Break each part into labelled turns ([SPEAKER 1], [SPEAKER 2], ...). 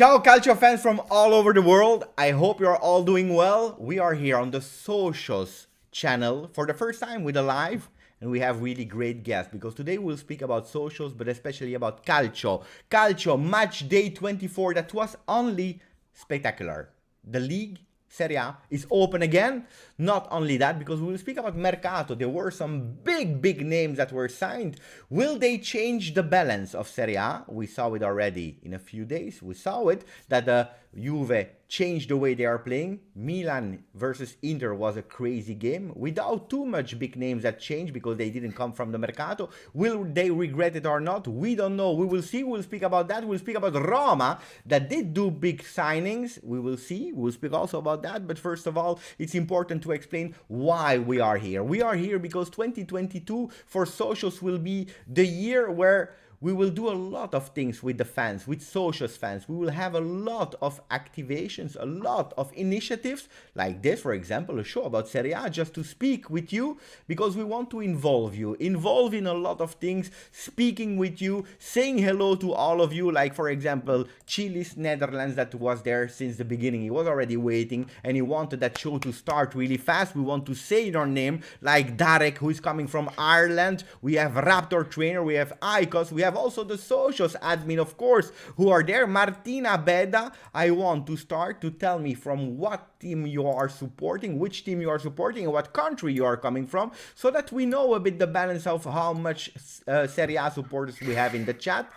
[SPEAKER 1] Ciao Calcio fans from all over the world. I hope you're all doing well. We are here on the Socios channel for the first time with a live, and we have really great guests because today we'll speak about socios, but especially about Calcio. Calcio match day 24 that was only spectacular. The league Serie A is open again. Not only that, because we will speak about Mercato. There were some big names that were signed. Will they change the balance of Serie A? We saw it already in a few days. We saw it that Juve changed the way they are playing. Milan versus Inter was a crazy game without too much big names that changed because they didn't come from the Mercato. Will they regret it or not? We don't know. We will see. We'll speak about that. We'll speak about Roma that did do big signings. We will see. We'll speak also about that. But first of all, it's important to explain why we are here. We are here because 2022 for Socios will be the year where we will do a lot of things with the fans, with Socios fans. We will have a lot of activations, a lot of initiatives like this, for example, a show about Serie A just to speak with you because we want to involve you, involve in a lot of things, speaking with you, saying hello to all of you. Like, for example, Chilis Netherlands that was there since the beginning. He was already waiting and he wanted that show to start really fast. We want to say your name like Darek, who is coming from Ireland. We have Raptor Trainer, we have Icos, we have also the Socios admin, of course, who are there. Martina Beda, I want to start to tell me from what team you are supporting, which team you are supporting, and what country you are coming from, so that we know a bit the balance of how much Serie A supporters we have in the chat.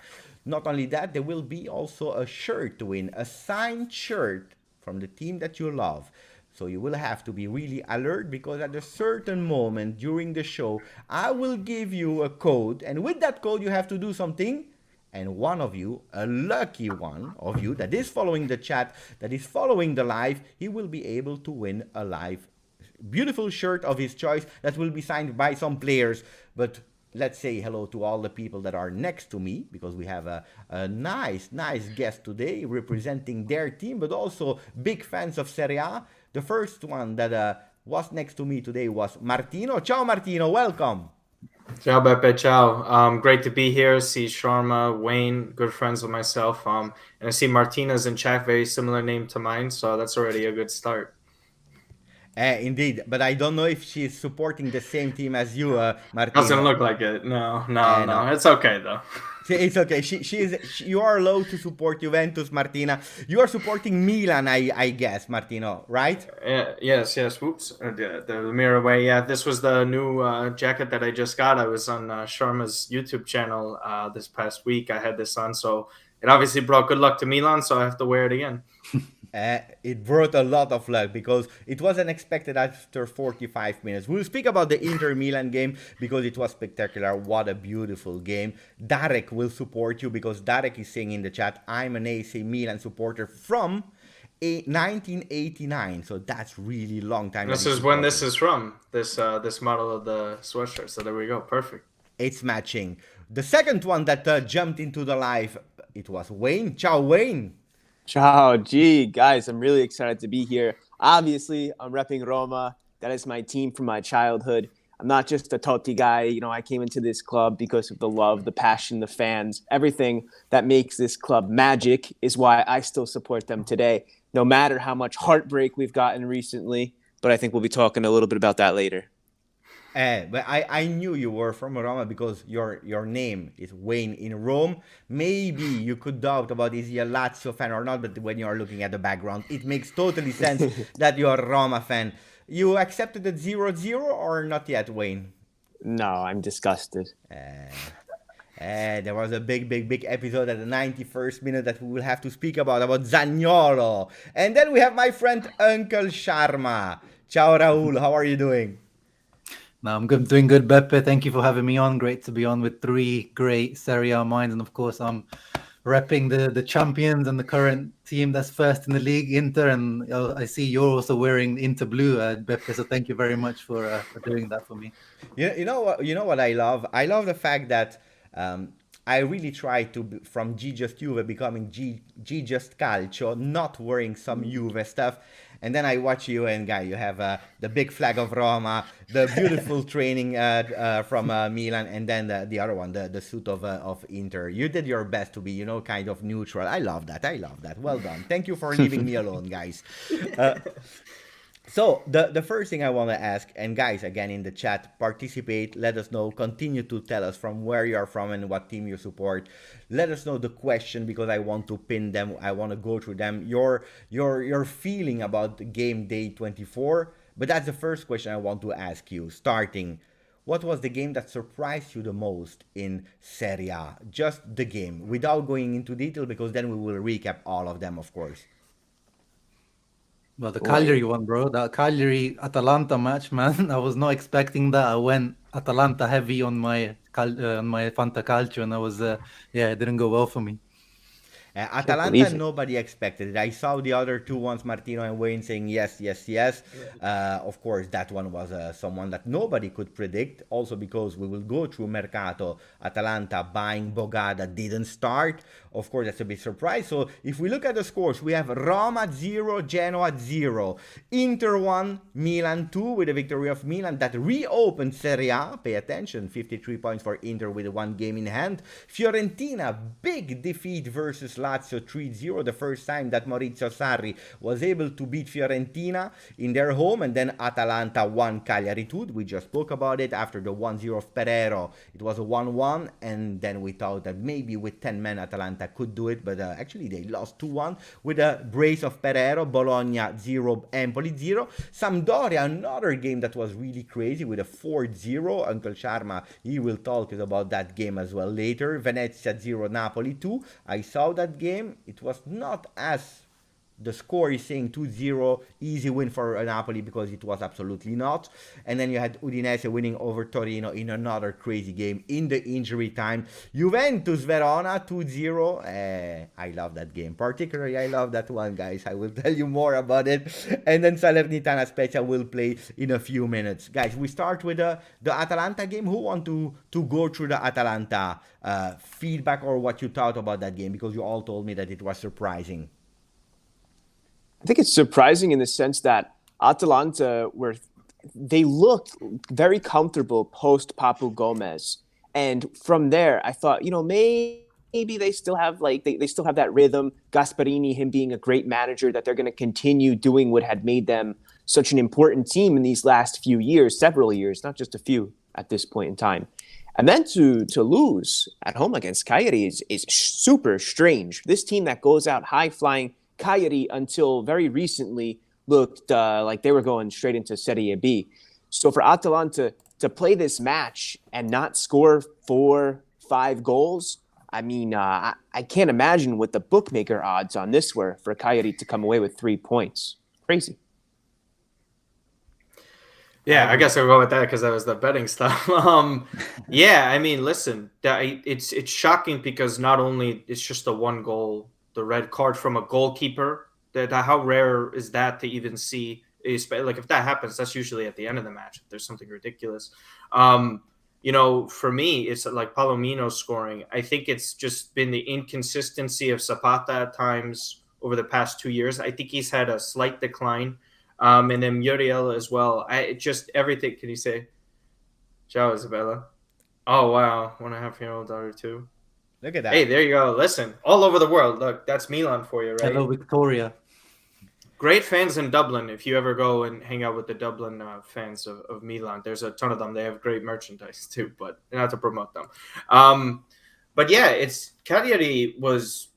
[SPEAKER 1] Not only that, there will be also a shirt to win, a signed shirt from the team that you love. So you will have to be really alert because at a certain moment during the show, I will give you a code. And with that code, you have to do something. And one of you, a lucky one of you that is following the chat, that is following the live, he will be able to win a live beautiful shirt of his choice that will be signed by some players. But let's say hello to all the people that are next to me because we have a nice guest today representing their team, but also big fans of Serie A. The first one that was next to me today was Martino. Ciao Martino, welcome.
[SPEAKER 2] Ciao Beppe, ciao. Great to be here. See Sharma, Wayne, good friends with myself. And I see Martina's in chat, very similar name to mine, so that's already a good start.
[SPEAKER 1] Indeed, but I don't know if she's supporting the same team as you, Martino.
[SPEAKER 2] Doesn't look like it. No. It's okay though.
[SPEAKER 1] It's okay. You are allowed to support Juventus, Martina. You are supporting Milan, I guess, Martino, right?
[SPEAKER 2] Yes. Whoops. The mirror away. Yeah, this was the new jacket that I just got. I was on Sharma's YouTube channel this past week. I had this on, so it obviously brought good luck to Milan, so I have to wear it again.
[SPEAKER 1] It brought a lot of luck because it was unexpected after 45 minutes. We'll speak about the Inter-Milan game because it was spectacular. What a beautiful game. Darek will support you because Darek is saying in the chat, I'm an AC Milan supporter from 1989. So that's really long time.
[SPEAKER 2] This is when this is from, this model of the sweatshirt. So there we go. Perfect.
[SPEAKER 1] It's matching. The second one that jumped into the live, it was Wayne. Ciao, Wayne.
[SPEAKER 3] Ciao, guys, I'm really excited to be here. Obviously, I'm repping Roma. That is my team from my childhood. I'm not just a Totti guy. You know, I came into this club because of the love, the passion, the fans. Everything that makes this club magic is why I still support them today, no matter how much heartbreak we've gotten recently. But I think we'll be talking a little bit about that later.
[SPEAKER 1] But I knew you were from Roma because your name is Wayne in Rome. Maybe you could doubt about is he a Lazio fan or not, but when you are looking at the background, it makes totally sense that you're a Roma fan. You accepted the 0-0 or not yet, Wayne?
[SPEAKER 3] No, I'm disgusted.
[SPEAKER 1] There was a big episode at the 91st minute that we will have to speak about Zaniolo. And then we have my friend Uncle Sharma. Ciao, Raul. How are you doing?
[SPEAKER 4] No, I'm good, doing good, Beppe. Thank you for having me on. Great to be on with three great Serie A minds. And of course, I'm repping the champions and the current team that's first in the league, Inter. And I see you're also wearing Inter blue, Beppe. So thank you very much for doing that for me.
[SPEAKER 1] You know what I love? I love the fact that I really try to, from G Just Juve becoming G Just Calcio, not wearing some Juve stuff. And then I watch you, and guy, you have the big flag of Roma, the beautiful training from Milan, and then the other one, the suit of Inter. You did your best to be, you know, kind of neutral. I love that. I love that. Well done. Thank you for leaving me alone, guys. So the first thing I want to ask, and guys, again in the chat, participate. Let us know. Continue to tell us from where you are from and what team you support. Let us know the question because I want to pin them. I want to go through them. Your feeling about the game day 24. But that's the first question I want to ask you. Starting, what was the game that surprised you the most in Serie A? Just the game, without going into detail, because then we will recap all of them, of course.
[SPEAKER 4] Well, the Cagliari one, bro. That Cagliari Atalanta match, man. I was not expecting that. I went Atalanta heavy on my Fanta Calcio, and I was it didn't go well for me.
[SPEAKER 1] Atalanta, nobody expected it. I saw the other two ones, Martino and Wayne, saying yes, yes, yes. Of course, that one was someone that nobody could predict. Also because we will go through Mercato. Atalanta buying Bogada didn't start. Of course, that's a big surprise. So if we look at the scores, we have Roma 0, Genoa 0. Inter 1, Milan 2 with a victory of Milan that reopened Serie A. Pay attention, 53 points for Inter with one game in hand. Fiorentina, big defeat versus Lazio 3-0, the first time that Maurizio Sarri was able to beat Fiorentina in their home, and then Atalanta 1, Cagliari 2. We just spoke about it after the 1-0 of Pereiro. It was a 1-1, and then we thought that maybe with 10 men Atalanta could do it, but actually they lost 2-1 with a brace of Pereiro. Bologna 0, Empoli 0. Sampdoria, another game that was really crazy with a 4-0. Uncle Sharma, he will talk about that game as well later. Venezia 0, Napoli 2. I saw that game. It was not as the score is saying 2-0, easy win for Napoli, because it was absolutely not. And then you had Udinese winning over Torino in another crazy game in the injury time. Juventus Verona 2-0. I love that game. Particularly, I love that one, guys. I will tell you more about it. And then Salernitana Spezia will play in a few minutes. Guys, we start with the Atalanta game. Who want to go through the Atalanta feedback or what you thought about that game? Because you all told me that it was surprising.
[SPEAKER 3] I think it's surprising in the sense that Atalanta they looked very comfortable post Papu Gomez, and from there I thought, maybe they still have they still have that rhythm. Gasperini, him being a great manager, that they're going to continue doing what had made them such an important team in these last few years, several years, not just a few at this point in time. And then to lose at home against Cagliari is super strange. This team that goes out high flying. Cagliari, until very recently, looked like they were going straight into Serie B. So for Atalanta to play this match and not score 4-5 goals, I mean, I can't imagine what the bookmaker odds on this were for Cagliari to come away with 3 points. Crazy.
[SPEAKER 2] Yeah, I guess I'll go with that because that was the betting stuff. Yeah, I mean, listen, it's shocking because not only it's just the one goal, the red card from a goalkeeper. How rare is that to even see? Like if that happens, that's usually at the end of the match. If there's something ridiculous. For me, it's like Palomino scoring. I think it's just been the inconsistency of Zapata at times over the past 2 years. I think he's had a slight decline. And then Muriel as well. Everything. Can you say? Ciao, Isabella. Oh, wow. 1.5-year-old daughter too.
[SPEAKER 1] Look at that.
[SPEAKER 2] Hey, there you go. Listen, all over the world. Look, that's Milan for you, right?
[SPEAKER 4] Hello, Victoria.
[SPEAKER 2] Great fans in Dublin. If you ever go and hang out with the Dublin fans of Milan, there's a ton of them. They have great merchandise too, but not to promote them. But yeah, Cagliari was,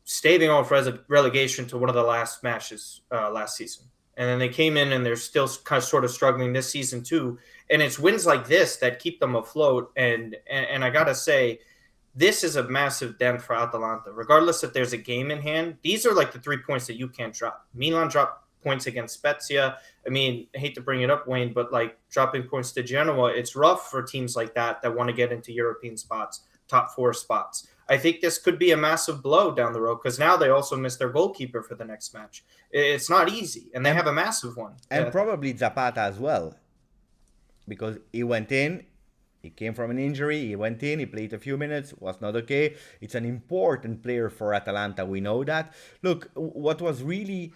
[SPEAKER 2] staving off relegation to one of the last matches last season. And then they came in and they're still sort of struggling this season too. And it's wins like this that keep them afloat. And I got to say, this is a massive dent for Atalanta. Regardless if there's a game in hand, these are like the 3 points that you can't drop. Milan dropped points against Spezia. I mean, I hate to bring it up, Wayne, but like dropping points to Genoa, it's rough for teams like that want to get into European spots, top 4 spots. I think this could be a massive blow down the road because now they also miss their goalkeeper for the next match. It's not easy, and they have a massive one.
[SPEAKER 1] And probably Zapata as well, because he went in. He came from an injury. He went in. He played a few minutes. Was not okay. It's an important player for Atalanta. We know that. Look, what was really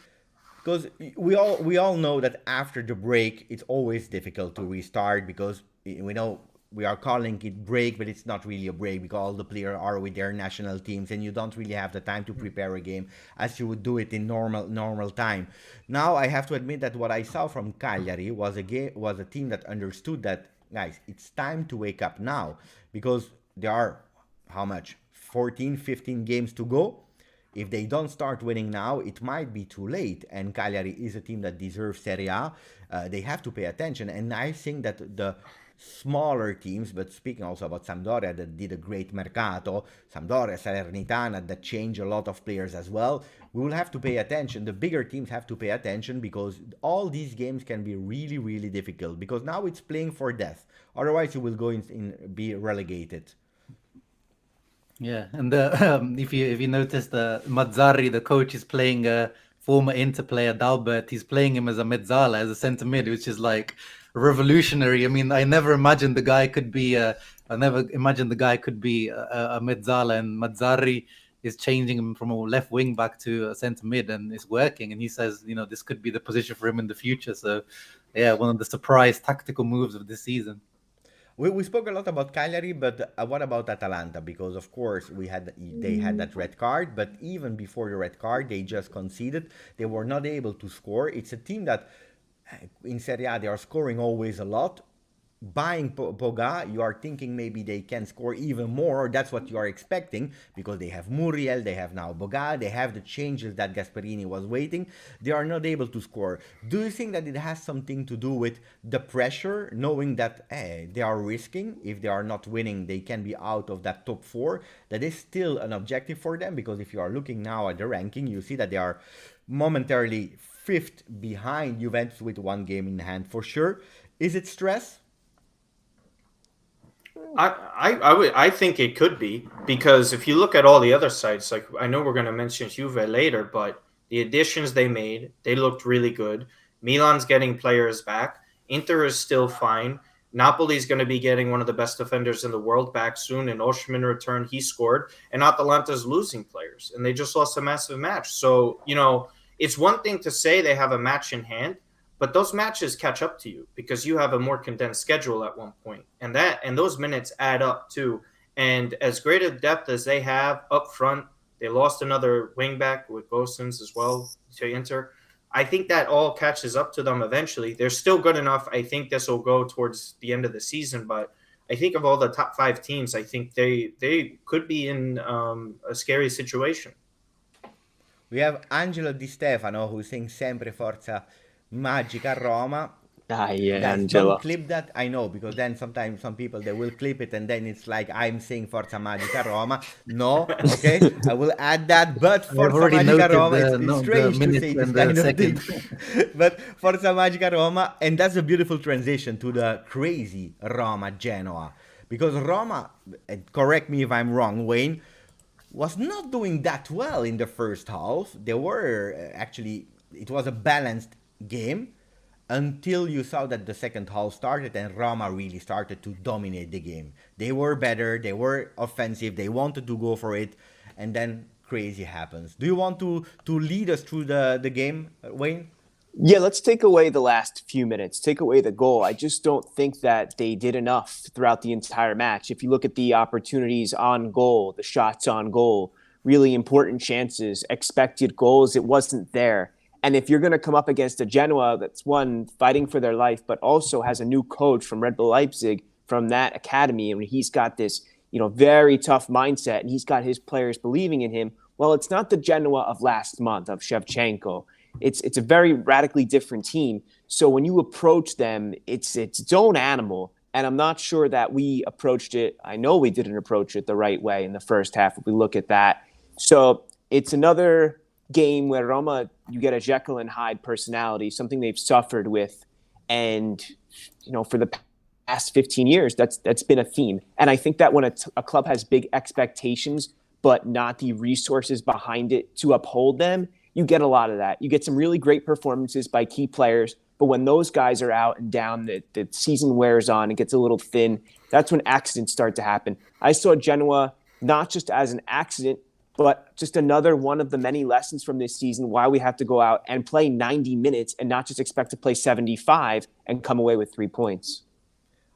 [SPEAKER 1] because we all know that after the break it's always difficult to restart, because we know we are calling it break, but it's not really a break because all the players are with their national teams and you don't really have the time to prepare a game as you would do it in normal time. Now I have to admit that what I saw from Cagliari was a team that understood that, guys, it's time to wake up now, because there are how much 14 15 games to go. If they don't start winning now, it might be too late. And Cagliari is a team that deserves Serie A. They have to pay attention. And I think that the smaller teams, but speaking also about Sampdoria that did a great Mercato, Sampdoria, Salernitana that changed a lot of players as well, we will have to pay attention. The bigger teams have to pay attention, because all these games can be really, really difficult, because now it's playing for death. Otherwise, you will go be relegated.
[SPEAKER 4] Yeah, and if you notice, the Mazzarri, the coach, is playing a former Inter player, 𝗢𝗫𝗀𝗀. He's playing him as a mezzala, as a centre mid, which is like revolutionary. I mean, I never imagined the guy could be a mezzala, and Mazzarri is changing him from a left wing back to a centre mid, and it's working. And he says, this could be the position for him in the future. So, yeah, one of the surprise tactical moves of this season.
[SPEAKER 1] We spoke a lot about Cagliari, but what about Atalanta? Because of course they had that red card, but even before the red card, they just conceded. They were not able to score. It's a team that in Serie A they are scoring always a lot. Buying Pogba, you are thinking maybe they can score even more. That's what you are expecting, because they have Muriel, they have now Pogba, they have the changes that Gasperini was waiting. They are not able to score. Do you think that it has something to do with the pressure, knowing that they are risking? If they are not winning, they can be out of that top 4. That is still an objective for them, because if you are looking now at the ranking, you see that they are momentarily 5th behind Juventus with 1 game in hand for sure. Is it stress?
[SPEAKER 2] I think it could be, because if you look at all the other sites, like I know we're going to mention Juve later, but the additions they made, they looked really good. Milan's getting players back. Inter is still fine. Napoli's going to be getting one of the best defenders in the world back soon. And Osimhen returned, he scored. And Atalanta's losing players, and they just lost a massive match. So, it's one thing to say they have a match in hand, but those matches catch up to you because you have a more condensed schedule at one point. And those minutes add up too. And as great a depth as they have up front, they lost another wingback with Gosens as well to Inter. I think that all catches up to them eventually. They're still good enough. I think this will go towards the end of the season. But I think of all the top 5 teams, I think they could be in a scary situation.
[SPEAKER 1] We have Angelo Di Stefano who sings sempre Forza Magica Roma.
[SPEAKER 3] Yeah,
[SPEAKER 1] Guys,
[SPEAKER 3] Angelo.
[SPEAKER 1] don't clip that. I know, because then sometimes some people, they will clip it and then it's like I'm saying Forza Magica Roma. No, okay, I will add that. But Forza Magica Roma, it's strange to say this kind of thing. But Forza Magica Roma, and that's a beautiful transition to the crazy Roma Genoa, because Roma, correct me if I'm wrong, Wayne, was not doing that well in the first half. They were actually, it was a balanced game until you saw that the second half started and Roma really started to dominate the game. They were better, they were offensive, they wanted to go for it, and then crazy happens. Do you want to lead us through the game, Wayne?
[SPEAKER 3] Yeah, let's take away the last few minutes, take away the goal. I just don't think that they did enough throughout the entire match. If you look at the opportunities on goal, the shots on goal, really important chances, expected goals, it wasn't there. And if you're going to come up against a Genoa that's fighting for their life, but also has a new coach from Red Bull Leipzig from that academy, and he's got this, very tough mindset, and he's got his players believing in him. Well, it's not the Genoa of last month of Shevchenko. It's a very radically different team. So when you approach them, it's its own animal. And I'm not sure that we approached it. I know we didn't approach it the right way in the first half if we look at that. So it's another game where Roma, you get a Jekyll and Hyde personality, something they've suffered with. And, for the past 15 years, that's been a theme. And I think that when a club has big expectations, but not the resources behind it to uphold them, you get a lot of that. You get some really great performances by key players, but when those guys are out and down, the season wears on, it gets a little thin. That's when accidents start to happen. I saw Genoa not just as an accident, But just another one of the many lessons from this season why we have to go out and play 90 minutes and not just expect to play 75 and come away with 3 points.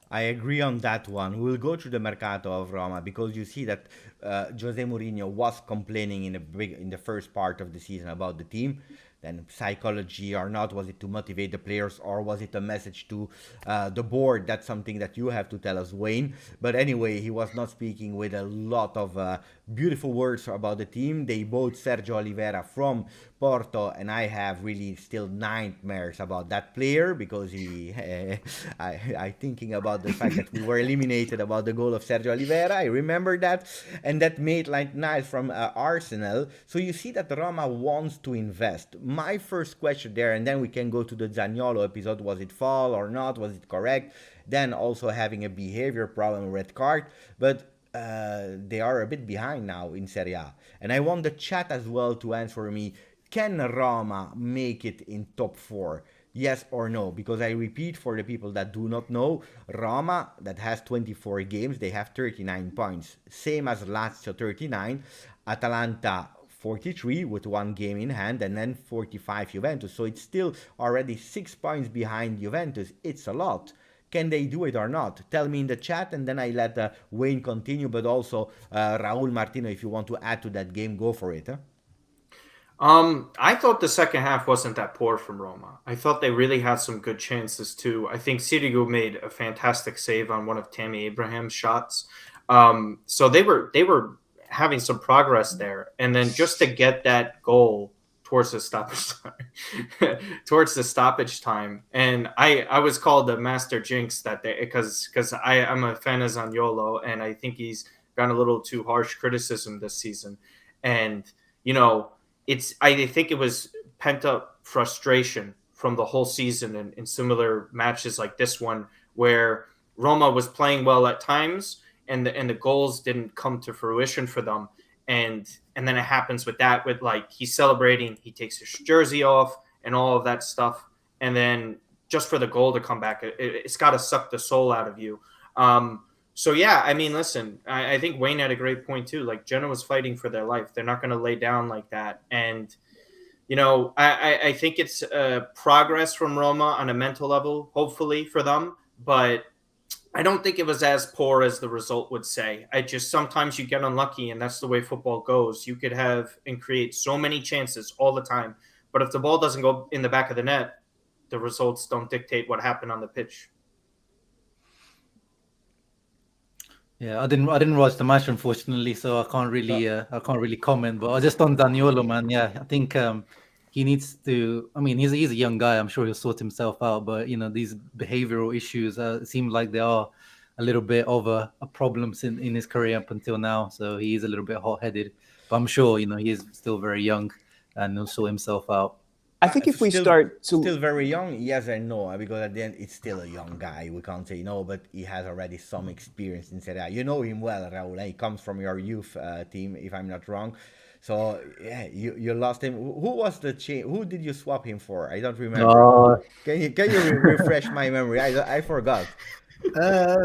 [SPEAKER 1] I agree on that one. We'll go through the Mercato of Roma because you see that Jose Mourinho was complaining in the first part of the season about the team. Then psychology or not, was it to motivate the players or was it a message to the board? That's something that you have to tell us, Wayne. But anyway, he was not speaking with a lot of beautiful words about the team. They bought Sergio Oliveira from Porto, and I have really still nightmares about that player because I thinking about the fact that we were eliminated about the goal of Sergio Oliveira. I remember that, and that made like nice from Arsenal. So you see that Roma wants to invest. My first question there, and then we can go to the Zaniolo episode. Was it foul or not? Was it correct? Then also having a behavior problem, red card, but they are a bit behind now in Serie A. And I want the chat as well to answer me. Can Roma make it in top 4? Yes or no? Because I repeat for the people that do not know, Roma, that has 24 games, they have 39 points. Same as Lazio, 39. Atalanta, 43 with 1 game in hand, and then 45 Juventus. So it's still already 6 points behind Juventus. It's a lot. Can they do it or not? Tell me in the chat, and then I let Wayne continue, but also Raul Martino, if you want to add to that game, go for it. Huh?
[SPEAKER 2] I thought the second half wasn't that poor from Roma. I thought they really had some good chances too. I think 𝗔𝗍𝗄 made a fantastic save on one of 𝗢𝗵𝗵𝗶 shots. So they were having some progress there, and then just to get that goal towards the stoppage time, and I was called the master jinx that day because I'm a fan of Zaniolo, and I think he's gotten a little too harsh criticism this season, and you know. I think it was pent up frustration from the whole season in similar matches like this one, where Roma was playing well at times and the goals didn't come to fruition for them. And then it happens with that, with like he's celebrating, he takes his jersey off and all of that stuff. And then just for the goal to come back, it's got to suck the soul out of you. So, yeah, I mean, listen, I think Wayne had a great point, too. Like, Genoa's fighting for their life. They're not going to lay down like that. And, you know, I think it's progress from Roma on a mental level, hopefully, for them. But I don't think it was as poor as the result would say. Sometimes you get unlucky, and that's the way football goes. You could have and create so many chances all the time. But if the ball doesn't go in the back of the net, the results don't dictate what happened on the pitch.
[SPEAKER 4] Yeah, I didn't watch the match, unfortunately, so I can't really comment. But just on Zaniolo, man, yeah, I think he needs to. I mean, he's a young guy. I'm sure he'll sort himself out. But you know, these behavioral issues seem like they are a little bit of a problem in his career up until now. So he is a little bit hot-headed. But I'm sure he is still very young, and he'll sort himself out.
[SPEAKER 3] I think if we start to...
[SPEAKER 1] Still very young, yes and no, because at the end, it's still a young guy. We can't say no, but he has already some experience in Serie A. You know him well, Raul. He comes from your youth team, if I'm not wrong. So, yeah, you lost him. Who was the change? Who did you swap him for? I don't remember. Can you refresh my memory? I forgot.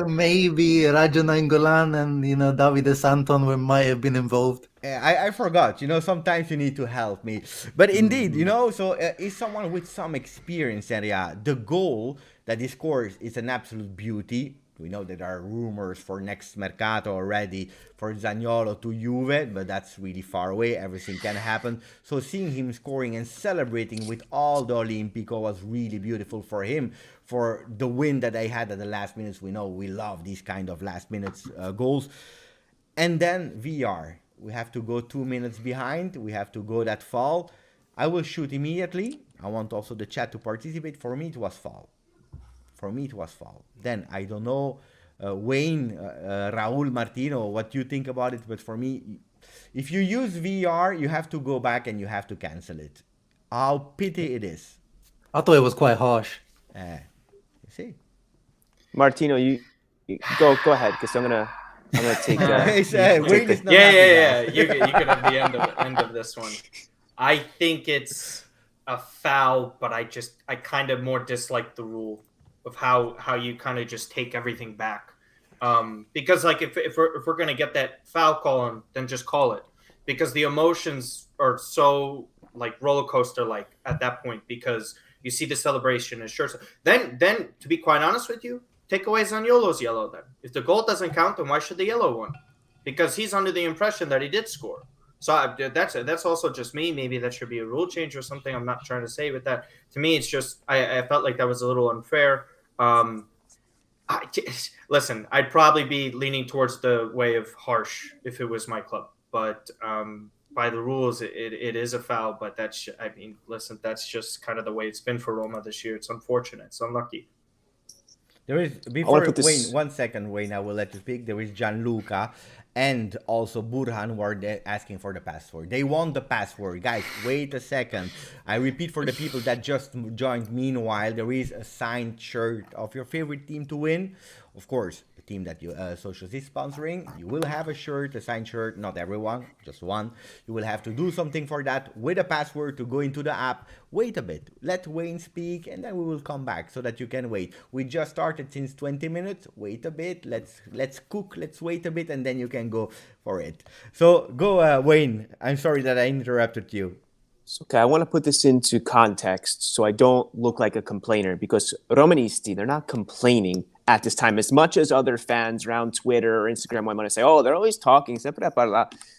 [SPEAKER 4] Maybe Raja Nainggolan and Davide Santon might have been involved.
[SPEAKER 1] I forgot. Sometimes you need to help me. But indeed, so he's someone with some experience in Serie A. The goal that he scores is an absolute beauty. We know that there are rumors for next Mercato already for Zaniolo to Juve, but that's really far away. Everything can happen. So seeing him scoring and celebrating with all the Olimpico was really beautiful for him. For the win that they had at the last minutes, we know we love these kind of last minutes goals. And then VR. We have to go 2 minutes behind. We have to go that foul. I will shoot immediately. I want also the chat to participate. For me, it was foul. Then, I don't know, Wayne, Raul Martino, what you think about it. But for me, if you use VR, you have to go back and you have to cancel it. How pity it is.
[SPEAKER 4] I thought it was quite harsh.
[SPEAKER 1] You see?
[SPEAKER 3] Martino, you go ahead, because I'm gonna take.
[SPEAKER 1] Wayne is not
[SPEAKER 2] yeah. You could have the end of this one. I think it's a foul, but I kind of more dislike the rule of how you kind of just take everything back. Because like if we're gonna get that foul call on, then just call it. because the emotions are so like roller coaster like at that point, because you see the celebration and sure. Then to be quite honest with you, take away Zaniolo's yellow then. If the goal doesn't count, then why should the yellow one? Because he's under the impression that he did score. So that's also just me. Maybe that should be a rule change or something. I'm not trying to say with that. To me, it's just I felt like that was a little unfair. Listen, I'd probably be leaning towards the way of harsh if it was my club. But by the rules, it is a foul. But listen, that's just kind of the way it's been for Roma this year. It's unfortunate. It's unlucky.
[SPEAKER 1] There is, before Wayne, 1 second, Wayne, I will let you speak. There is Gianluca and also Burhan who are asking for the password. They want the password. Guys, wait a second. I repeat for the people that just joined. Meanwhile, there is a signed shirt of your favorite team to win. Of course, the team that you Socios is sponsoring. You will have a shirt, a signed shirt. Not everyone, just one. You will have to do something for that with a password to go into the app. Wait a bit. Let Wayne speak, and then we will come back so that you can wait. We just started since 20 minutes. Wait a bit. Let's cook. Let's wait a bit, and then you can go for it. So go, Wayne. I'm sorry that I interrupted you.
[SPEAKER 3] It's okay. I want to put this into context so I don't look like a complainer, because Romanisti, they're not complaining at this time as much as other fans around Twitter or Instagram might want to say, oh, they're always talking.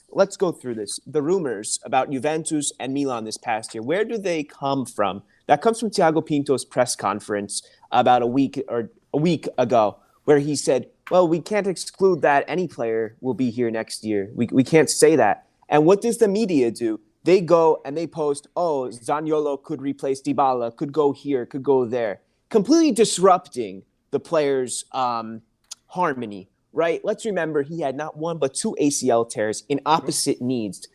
[SPEAKER 3] Let's go through this. The rumors about Juventus and Milan this past year, where do they come from? That comes from Thiago Pinto's press conference about a week ago, where he said, well, we can't exclude that any player will be here next year. We can't say that. And what does the media do? They go and they post, oh, Zaniolo could replace Dybala, could go here, could go there, completely disrupting the players' harmony, right? Let's remember he had not one but 2 ACL tears in opposite knees.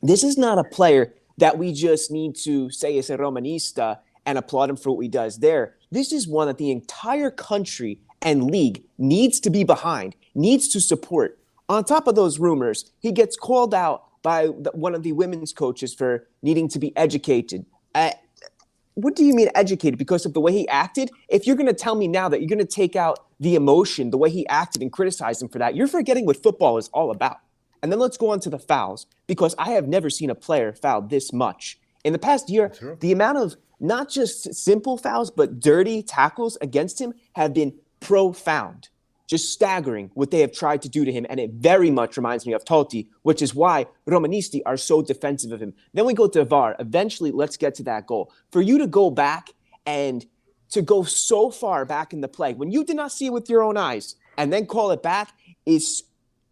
[SPEAKER 3] This is not a player that we just need to say is a Romanista and applaud him for what he does there. This is one that the entire country and league needs to be behind, needs to support. On top of those rumors, he gets called out by one of the women's coaches for needing to be educated. What do you mean educated? Because of the way he acted? If you're going to tell me now that you're going to take out the emotion, the way he acted, and criticize him for that, you're forgetting what football is all about. And then let's go on to the fouls, because I have never seen a player foul this much. In the past year, the amount of not just simple fouls, but dirty tackles against him have been profound. Just staggering what they have tried to do to him, and it very much reminds me of Totti, which is why Romanisti are so defensive of him. Then we go to VAR. Eventually, let's get to that goal. For you to go back and to go so far back in the play, when you did not see it with your own eyes, and then call it back, is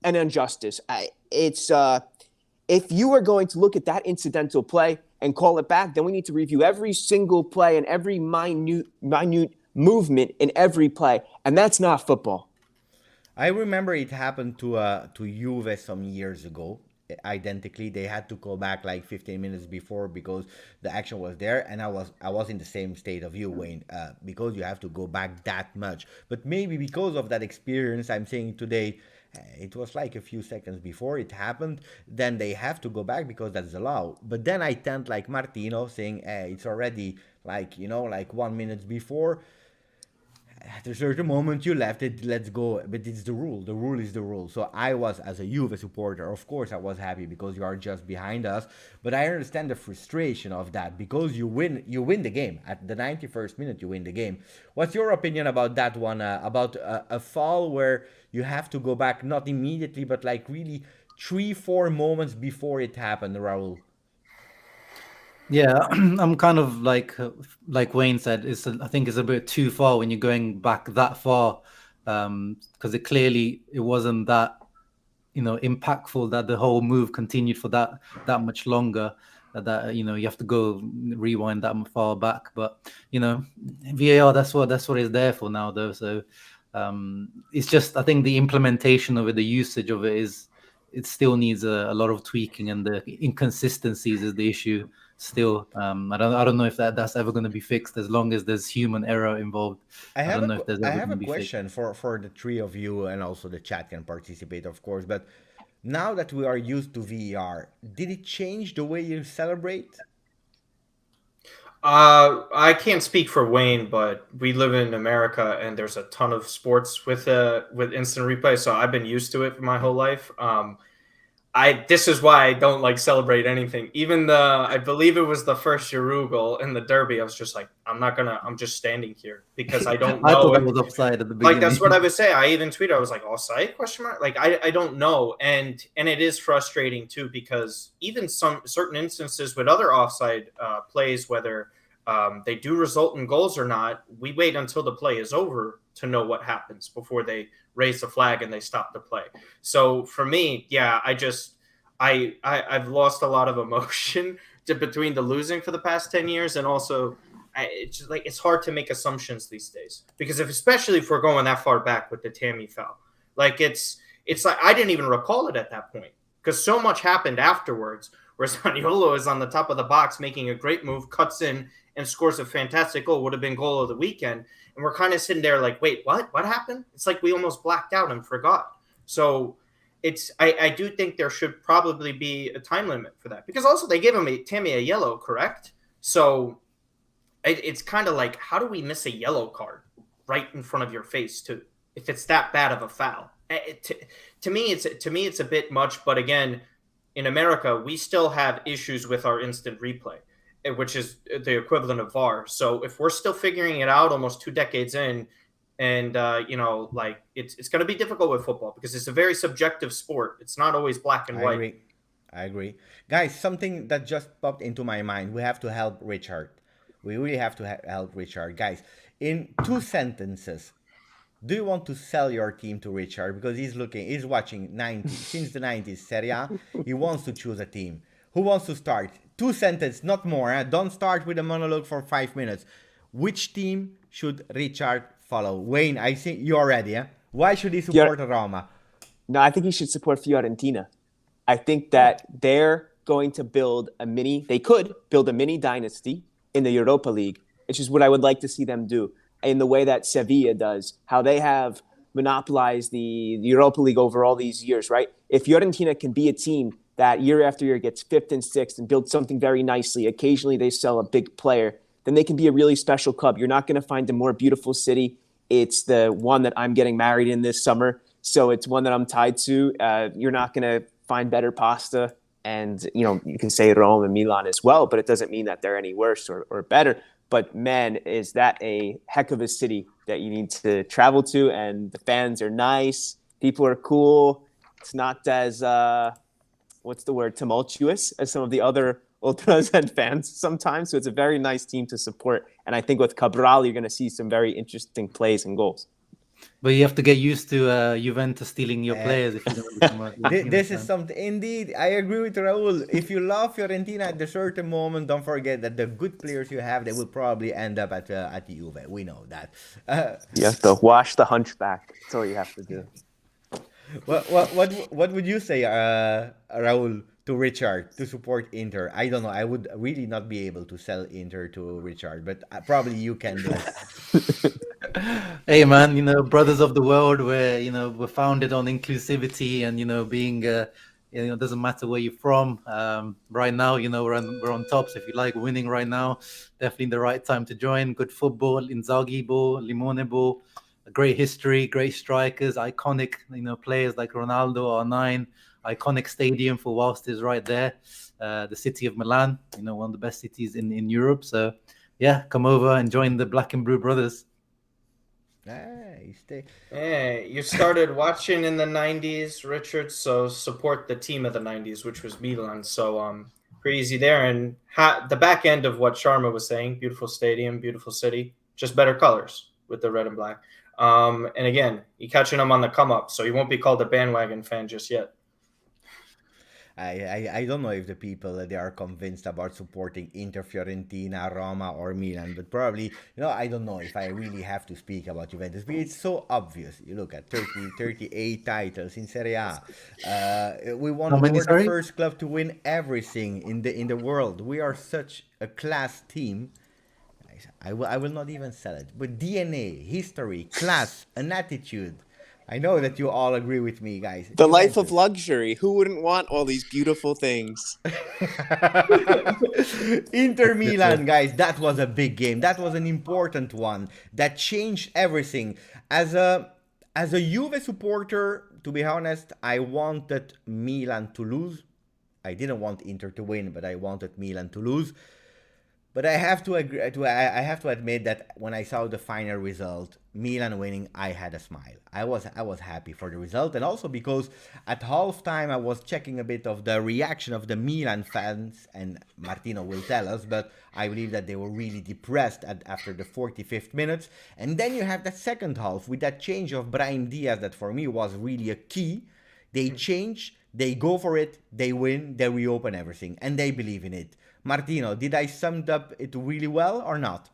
[SPEAKER 3] an injustice. If you are going to look at that incidental play and call it back, then we need to review every single play and every minute movement in every play, and that's not football.
[SPEAKER 1] I remember it happened to Juve some years ago. Identically, they had to go back like 15 minutes before because the action was there, and I was in the same state of you, Wayne, because you have to go back that much. But maybe because of that experience, I'm saying today, it was like a few seconds before it happened, then they have to go back because that's the law. But then I tend like Martino saying, it's already like 1 minute before. At a certain moment you left it, let's go. But it's the rule. The rule is the rule. So I was, as a Juve supporter, of course I was happy because you are just behind us. But I understand the frustration of that because you win the game. At the 91st minute you win the game. What's your opinion about that one? About a foul where you have to go back not immediately but like really 3-4 moments before it happened, Raul?
[SPEAKER 4] Yeah, I'm kind of like Wayne said. I think it's a bit too far when you're going back that far, because it wasn't that impactful that the whole move continued for that much longer. That you have to go rewind that far back. But VAR, that's what it's there for now, though. So it's just, I think the implementation of it, the usage of it still needs a lot of tweaking, and the inconsistencies is the issue. Still, I don't know if that's ever going to be fixed as long as there's human error involved. I don't know if there's ever
[SPEAKER 1] I have
[SPEAKER 4] going
[SPEAKER 1] a
[SPEAKER 4] to be
[SPEAKER 1] question for the three of you, and also the chat can participate, of course. But now that we are used to VAR, did it change the way you celebrate?
[SPEAKER 2] I can't speak for Wayne, but we live in America, and there's a ton of sports with instant replay, so I've been used to it for my whole life. This is why I don't like celebrate anything. Even I believe it was the first Giroud goal in the derby. I was just like, I'm just standing here because I don't
[SPEAKER 4] I
[SPEAKER 2] know.
[SPEAKER 4] thought that was offside at the beginning.
[SPEAKER 2] Like, that's what I would say. I even tweeted, I was like, offside, question mark? Like, I don't know. And it is frustrating too, because even some certain instances with other offside plays, whether they do result in goals or not, we wait until the play is over to know what happens before they raise the flag and they stop the play. So for me, yeah, I've lost a lot of emotion between the losing for the past 10 years, and also it's just like, it's hard to make assumptions these days, because especially if we're going that far back with the Tammy foul, like it's like I didn't even recall it at that point because so much happened afterwards, where Zaniolo is on the top of the box making a great move, cuts in and scores a fantastic goal, would have been goal of the weekend. And we're kind of sitting there like, wait, what happened? It's like we almost blacked out and forgot. So I do think there should probably be a time limit for that, because also they gave Tammy a yellow, correct? So it's kind of like, how do we miss a yellow card right in front of your face too, if it's that bad of a foul? To me, it's a bit much. But again, in America, we still have issues with our instant replay, which is the equivalent of VAR. So if we're still figuring it out almost 2 decades in, and like it's going to be difficult with football because it's a very subjective sport. It's not always black and white.
[SPEAKER 1] I agree. Guys, something that just popped into my mind. We have to help Richard. We really have to help Richard. Guys, in 2 sentences, do you want to sell your team to Richard? Because he's watching since the 90s Serie A. He wants to choose a team. Who wants to start? 2 sentences, not more. Don't start with a monologue for 5 minutes. Which team should Richard follow? Wayne, I think you're ready. Why should he support Roma?
[SPEAKER 3] No, I think he should support Fiorentina. I think that they're going to they could build a mini dynasty in the Europa League, which is what I would like to see them do, in the way that Sevilla does, how they have monopolized the Europa League over all these years, right? If Fiorentina can be a team that year after year gets 5th and 6th and build something very nicely, occasionally they sell a big player, then they can be a really special club. You're not going to find a more beautiful city. It's the one that I'm getting married in this summer, so it's one that I'm tied to. You're not going to find better pasta, and you can say Rome and Milan as well, but it doesn't mean that they're any worse or better. But man, is that a heck of a city that you need to travel to, and the fans are nice, people are cool. It's not as tumultuous as some of the other ultras and fans sometimes. So it's a very nice team to support. And I think with Cabral, you're going to see some very interesting plays and goals.
[SPEAKER 4] But you have to get used to Juventus stealing your players if you don't become
[SPEAKER 1] This is something, indeed, I agree with Raul. If you love Fiorentina at a certain moment, don't forget that the good players you have, they will probably end up at the Juve. We know that.
[SPEAKER 3] You have to wash the hunchback. That's all you have to do.
[SPEAKER 1] What would you say, Raul, to Richard to support Inter? I don't know. I would really not be able to sell Inter to Richard, but probably you can do it.
[SPEAKER 4] Hey man, brothers of the world, we're founded on inclusivity and being doesn't matter where you're from. Right now, we're on top. So if you like winning right now, definitely the right time to join. Good football, 𝗔𝗯𝗄𝗋 𝗔𝗯𝗋, a great history, great strikers, iconic players like Ronaldo, R9, iconic stadium for whilst is right there. The city of Milan, one of the best cities in Europe. So yeah, come over and join the Black and Blue Brothers.
[SPEAKER 2] Hey, you started watching in the 90s, Richard, so support the team of the 90s, which was Milan. So pretty easy there. And the back end of what Sharma was saying, beautiful stadium, beautiful city, just better colors with the red and black. And again, you're catching them on the come up, so you won't be called a bandwagon fan just yet.
[SPEAKER 1] I don't know if the people they are convinced about supporting Inter, Fiorentina, Roma, or Milan, but probably I don't know if I really have to speak about Juventus. But it's so obvious. You look at 38 titles in Serie A. We were the first club to win everything in the world. We are such a class team. I will not even sell it. But DNA, history, class, an attitude. I know that you all agree with me, guys.
[SPEAKER 3] The life of luxury. Who wouldn't want all these beautiful things?
[SPEAKER 1] Inter Milan, guys, that was a big game. That was an important one. That changed everything. As a As a Juve supporter, to be honest, I wanted Milan to lose. I didn't want Inter to win, but I wanted Milan to lose. But I have to agree. I have to admit that when I saw the final result, Milan winning, I had a smile. I was happy for the result, and also because at halftime I was checking a bit of the reaction of the Milan fans, and Martino will tell us, but I believe that they were really depressed after the 45th minutes. And then you have that second half with that change of Brahim Diaz that for me was really a key. They change, they go for it, they win, they reopen everything, and they believe in it. Martino, did I sum up it really well or not?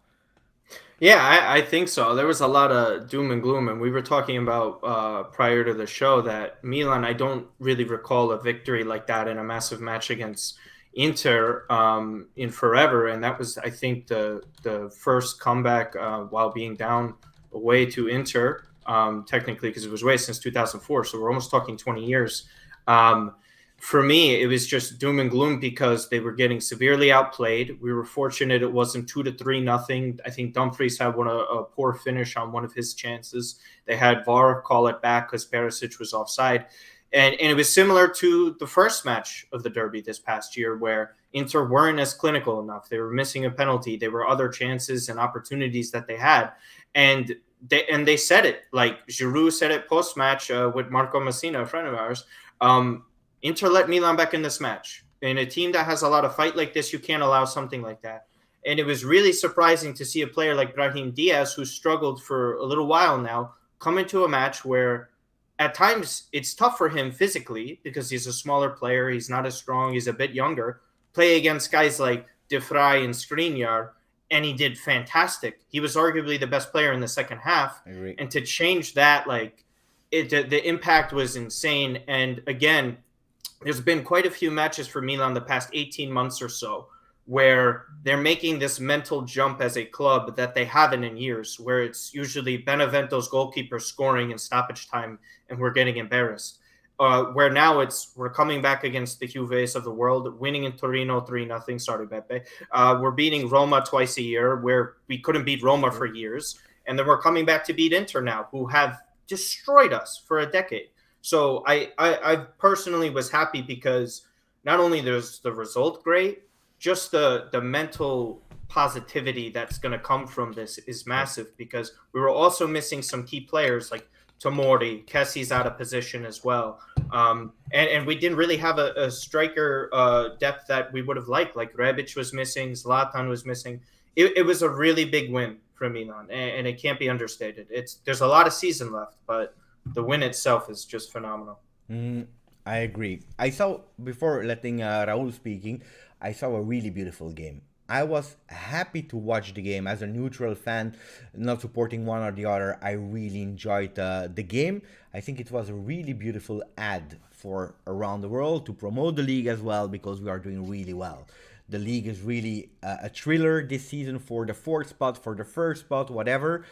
[SPEAKER 2] Yeah, I think so. There was a lot of doom and gloom, and we were talking about prior to the show that Milan, I don't really recall a victory like that in a massive match against Inter in forever, and that was, I think, the first comeback while being down away to Inter, technically, because it was away since 2004, so we're almost talking 20 years. For me, it was just doom and gloom because they were getting severely outplayed. We were fortunate it wasn't 2-3-0. I think Dumfries had a poor finish on one of his chances. They had VAR call it back because Perisic was offside. And it was similar to the first match of the Derby this past year where Inter weren't as clinical enough. They were missing a penalty. There were other chances and opportunities that they had. And they said it. Like Giroud said it post-match with Marco Messina, a friend of ours. Inter let Milan back in this match. In a team that has a lot of fight like this, you can't allow something like that. And it was really surprising to see a player like Brahim Diaz, who struggled for a little while now, come into a match where at times it's tough for him physically because he's a smaller player, he's not as strong, he's a bit younger, play against guys like De Vrij and Skriniar, and he did fantastic. He was arguably the best player in the second half. And to change that, the impact was insane. And again, there's been quite a few matches for Milan the past 18 months or so where they're making this mental jump as a club that they haven't in years, where it's usually Benevento's goalkeeper scoring in stoppage time and we're getting embarrassed. Where now we're coming back against the Juves of the world, winning in Torino 3-0. Sorry, Beppe. We're beating Roma twice a year where we couldn't beat Roma for years. And then we're coming back to beat Inter now, who have destroyed us for a decade. So I personally was happy because not only there's the result great, just the mental positivity that's going to come from this is massive because we were also missing some key players like Tomori, Kessi's out of position as well. And we didn't really have a striker depth that we would have liked. Like Rebic was missing, Zlatan was missing. It was a really big win for Milan, and it can't be understated. There's a lot of season left, but the win itself is just phenomenal.
[SPEAKER 1] I agree. I saw, before letting Raul speaking, I saw a really beautiful game. I was happy to watch the game as a neutral fan, not supporting one or the other. I really enjoyed the game. I think it was a really beautiful ad for around the world to promote the league as well because we are doing really well. The league is really a thriller this season for the fourth spot, for the first spot, whatever.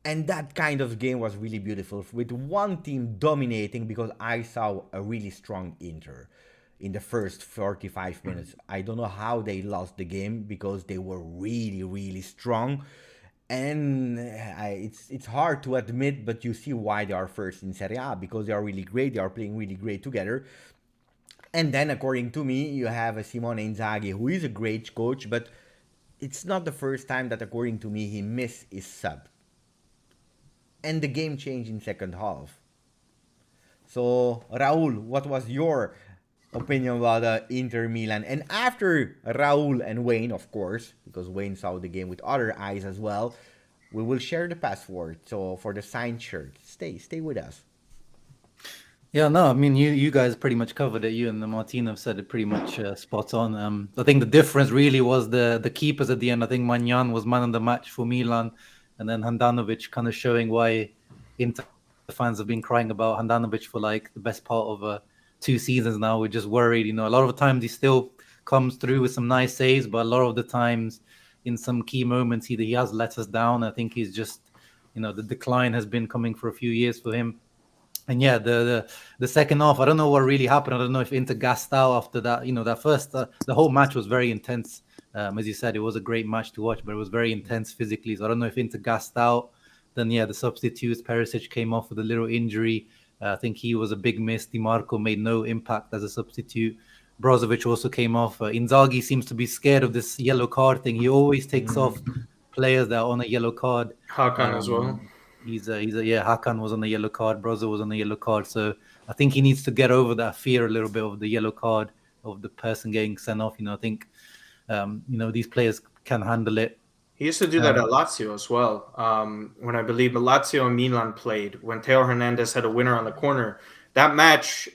[SPEAKER 1] And that kind of game was really beautiful with one team dominating because I saw a really strong Inter in the first 45 minutes. I don't know how they lost the game because they were really, really strong. And it's hard to admit, but you see why they are first in Serie A because they are really great. They are playing really great together. And then, according to me, you have a Simone Inzaghi, who is a great coach, but it's not the first time that, according to me, he missed his sub. And the game changed in second half. So, Raul, what was your opinion about Inter Milan? And after Raul and Wayne, of course, because Wayne saw the game with other eyes as well, we will share the password. So, for the signed shirt, stay with us.
[SPEAKER 4] Yeah, no, I mean, you guys pretty much covered it. You and Martino have said it pretty much spot on. I think the difference really was the keepers at the end. I think Maignan was man of the match for Milan. And then Handanovic kind of showing why Inter fans have been crying about Handanovic for like the best part of 2 seasons now. We're just worried, a lot of the times he still comes through with some nice saves, but a lot of the times in some key moments he has let us down. I think he's just, the decline has been coming for a few years for him. And yeah, the second half, I don't know what really happened. I don't know if Inter gassed out after that. That first, the whole match was very intense. As you said, it was a great match to watch, but it was very intense physically. So I don't know if Inter gassed out Then, yeah, the substitutes, Perisic came off with a little injury. I think he was a big miss. 𝗢𝗬𝗀𝗃 made no impact as a substitute. 𝗔𝗯𝗀𝗀 also came off. Inzaghi seems to be scared of this yellow card thing. He always takes off players that are on a yellow card.
[SPEAKER 2] Hakan as well.
[SPEAKER 4] Hakan was on the yellow card. 𝗔𝗯𝗀 was on the yellow card. So I think he needs to get over that fear a little bit of the yellow card, of the person getting sent off. I think, these players can handle it.
[SPEAKER 2] He used to do that at Lazio as well. When I believe Lazio and Milan played, when Theo Hernandez had a winner on the corner, that match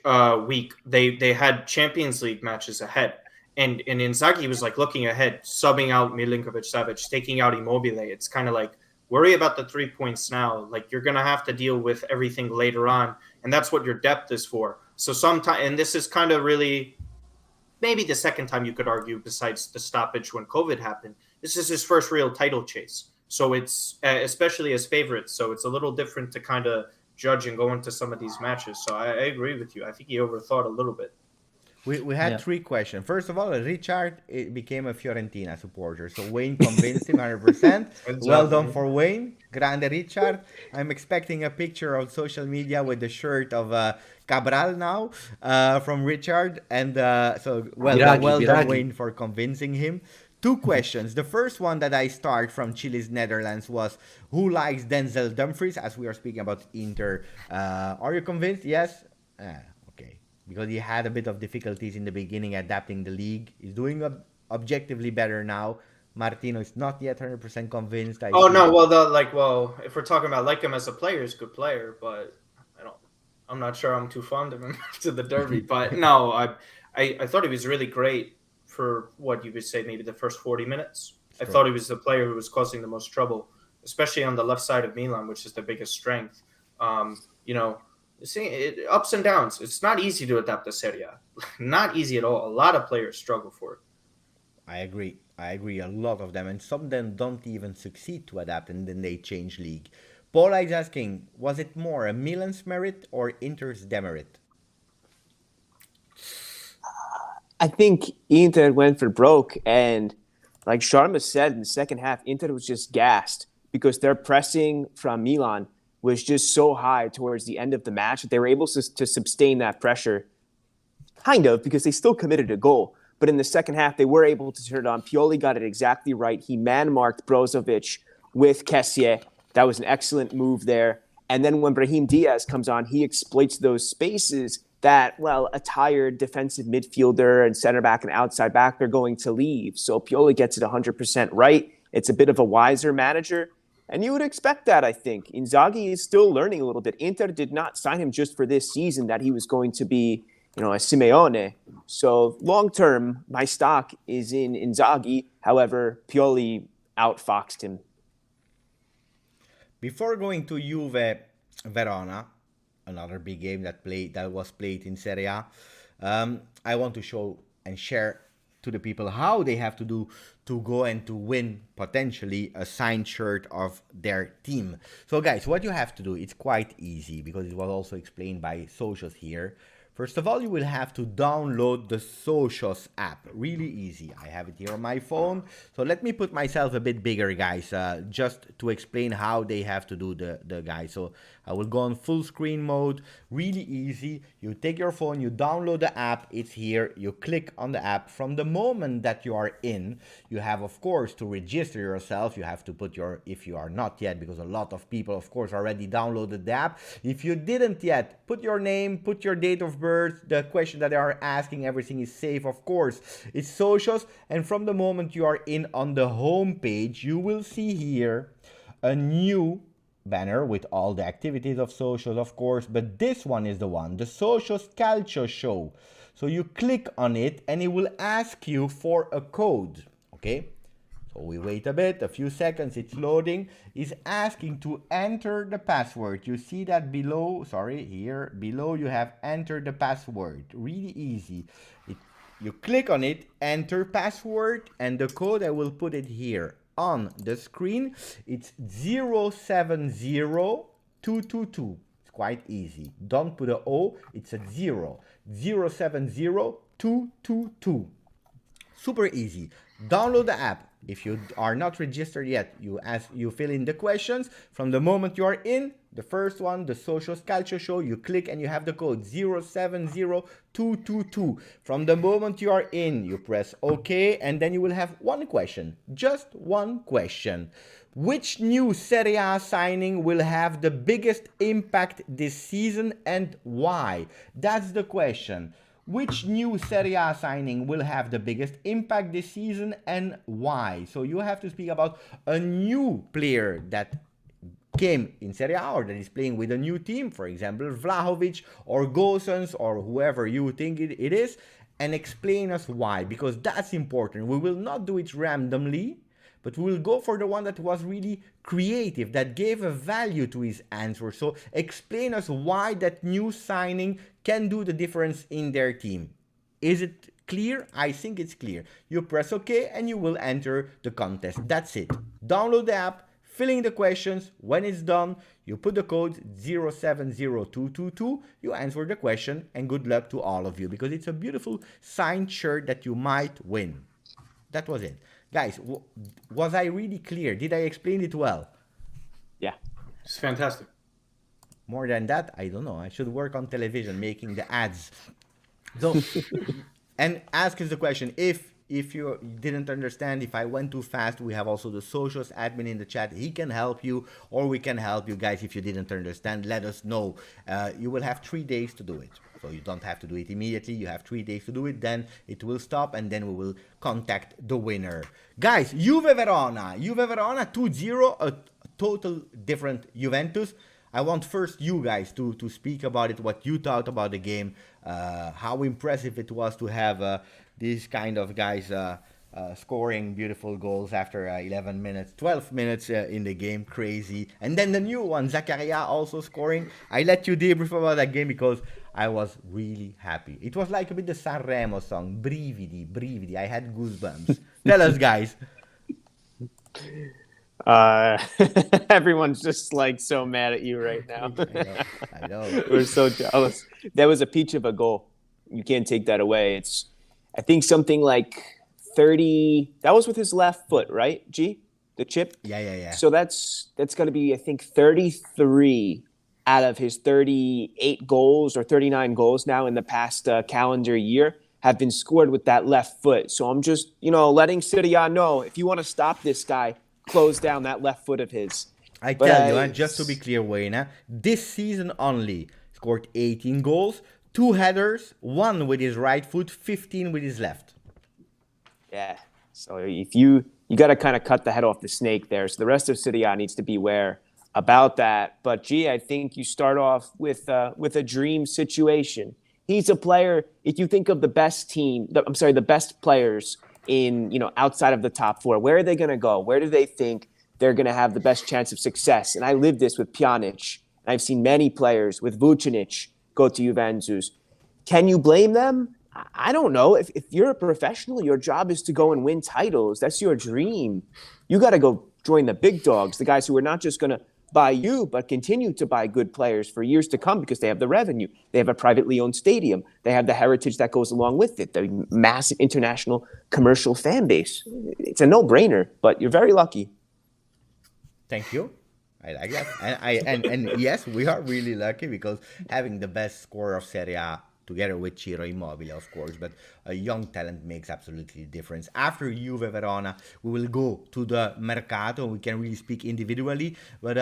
[SPEAKER 2] week, they had Champions League matches ahead. And Inzaghi was like looking ahead, subbing out Milinkovic-Savic, taking out Immobile. It's kind of like, worry about the 3 points now. Like, you're going to have to deal with everything later on. And that's what your depth is for. So sometimes, and this is kind of really maybe the second time you could argue, besides the stoppage when COVID happened, this is his first real title chase. So it's especially as favorites. So it's a little different to kind of judge and go into some of these matches. So I agree with you. I think he overthought a little bit.
[SPEAKER 1] We had three questions. First of all, Richard became a Fiorentina supporter. So Wayne convinced him 100%. Well done for Wayne. Grande Richard. I'm expecting a picture on social media with the shirt of Cabral now from Richard. And so well done, Wayne, for convincing him. Two questions. The first one that I start from Chile's Netherlands was, who likes Denzel Dumfries? As we are speaking about Inter. Are you convinced? Yes? Because he had a bit of difficulties in the beginning adapting the league. He's doing objectively better now. Martino is not yet 100% convinced.
[SPEAKER 2] If we're talking about like him as a player, he's a good player, but I'm not sure I'm too fond of him after the derby. But no, I thought he was really great for what you would say maybe the first 40 minutes. I thought he was the player who was causing the most trouble, especially on the left side of Milan, which is the biggest strength. Ups and downs. It's not easy to adapt to Serie A. Not easy at all. A lot of players struggle for it.
[SPEAKER 1] I agree. A lot of them. And some of them don't even succeed to adapt and then they change league. Paula is asking, was it more a Milan's merit or Inter's demerit?
[SPEAKER 3] I think Inter went for broke. And like Sharma said, in the second half, Inter was just gassed because their pressing from Milan was just so high towards the end of the match that they were able to sustain that pressure, kind of, because they still committed a goal. But in the second half, they were able to turn it on. Pioli got it exactly right. He man-marked 𝗔𝗯𝗀𝗀 with 𝗂𝗂𝗂. That was an excellent move there. And then when Brahim Diaz comes on, he exploits those spaces that, a tired defensive midfielder and center back and outside back are going to leave. So Pioli gets it 100% right. It's a bit of a wiser manager. And you would expect that, I think. Inzaghi is still learning a little bit. Inter did not sign him just for this season, that he was going to be, a Simeone. So long-term, my stock is in Inzaghi. However, Pioli outfoxed him.
[SPEAKER 1] Before going to Juve Verona, another big game that was played in Serie A, I want to show and share to the people how they have to do to go and to win potentially a signed shirt of their team. So guys, what you have to do, it's quite easy because it was also explained by Socios here. First of all, you will have to download the Socios app. Really easy. I have it here on my phone. So let me put myself a bit bigger, guys, just to explain how they have to do the guys. So I will go on full screen mode. Really easy. You take your phone, you download the app. It's here. You click on the app. From the moment that you are in, you have, of course, to register yourself. You have to put if you are not yet, because a lot of people, of course, already downloaded the app. If you didn't yet, put your name, put your date of birth, the question that they are asking, everything is safe, of course. It's Socios, and from the moment you are in on the home page, you will see here a new banner with all the activities of Socios, of course, but this one is the one, the Socios Calcio show. So you click on it and it will ask you for a code, okay? So we wait a few seconds, it's loading. It's asking to enter the password. You see that below, here below you have enter the password. Really easy. You click on it, enter password, and the code, I will put it here on the screen. It's 070222. It's quite easy. Don't put a O, it's a 070222. Super easy. Download the app. If you are not registered yet, you fill in the questions. From the moment you are in, the first one, the Socios Calcio show, you click and you have the code 070222. From the moment you are in, you press OK, and then you will have one question, just one question. Which new Serie A signing will have the biggest impact this season and why? That's the question. Which new Serie A signing will have the biggest impact this season and why? So you have to speak about a new player that came in Serie A or that is playing with a new team, for example, Vlahovic or Gosens or whoever you think it is, and explain us why, because that's important. We will not do it randomly, but we will go for the one that was really creative, that gave a value to his answer. So explain us why that new signing can do the difference in their team. Is it clear? I think it's clear. You press OK and you will enter the contest. That's it. Download the app, fill in the questions. When it's done, you put the code 070222. You answer the question, and good luck to all of you, because it's a beautiful signed shirt that you might win. That was it. Guys, was I really clear? Did I explain it well?
[SPEAKER 3] Yeah.
[SPEAKER 2] It's fantastic.
[SPEAKER 1] More than that, I don't know. I should work on television, making the ads. So, and ask us the question. If you didn't understand, if I went too fast, we have also the Socios admin in the chat. He can help you, or we can help you guys. If you didn't understand, let us know. You will have 3 days to do it. So you don't have to do it immediately. You have 3 days to do it. Then it will stop, and then we will contact the winner. Guys, Juve Verona 2-0, a total different Juventus. I want first you guys to speak about it, what you thought about the game, how impressive it was to have these kind of guys scoring beautiful goals after 11 minutes, 12 minutes in the game, crazy. And then the new one, Zaccaria also scoring. I let you debrief about that game because I was really happy. It was like a bit the Sanremo song, 𝗷𝗊𝗶𝗶, 𝗷𝗊𝗶𝗶. I had goosebumps. Tell us, guys.
[SPEAKER 3] Everyone's just like so mad at you right now.
[SPEAKER 1] I know.
[SPEAKER 3] We're so jealous. That was a peach of a goal. You can't take that away. It's, I think, something like 30. That was with his left foot, right? G, the chip.
[SPEAKER 1] Yeah.
[SPEAKER 3] So that's going to be, I think, 33 out of his 38 goals or 39 goals now in the past calendar year have been scored with that left foot. So I'm just, letting Serie A know, if you want to stop this guy, close down that left foot of his.
[SPEAKER 1] I tell you, just to be clear, Wayne, this season only scored 18 goals, 2 headers, 1 with his right foot, 15 with his left.
[SPEAKER 3] Yeah. So if you got to kind of cut the head off the snake there. So the rest of Serie A needs to beware about that. But gee, I think you start off with a dream situation. He's a player. If you think of the best the best players in, outside of the top 4, where are they going to go? Where do they think they're going to have the best chance of success? And I lived this with Pjanic. I've seen many players with Vucinic go to Juventus. Can you blame them? I don't know. If you're a professional, your job is to go and win titles. That's your dream. You got to go join the big dogs, the guys who are not just going to buy you, but continue to buy good players for years to come because they have the revenue. They have a privately owned stadium. They have the heritage that goes along with it, the massive international commercial fan base. It's a no-brainer, but you're very lucky.
[SPEAKER 1] Thank you. I like that. And yes, we are really lucky because having the best scorer of Serie A together with 𝗔𝗯𝗓𝗏 𝗵𝗶, of course, but a young talent makes absolutely a difference. After Juve Verona, we will go to the Mercato. We can really speak individually. But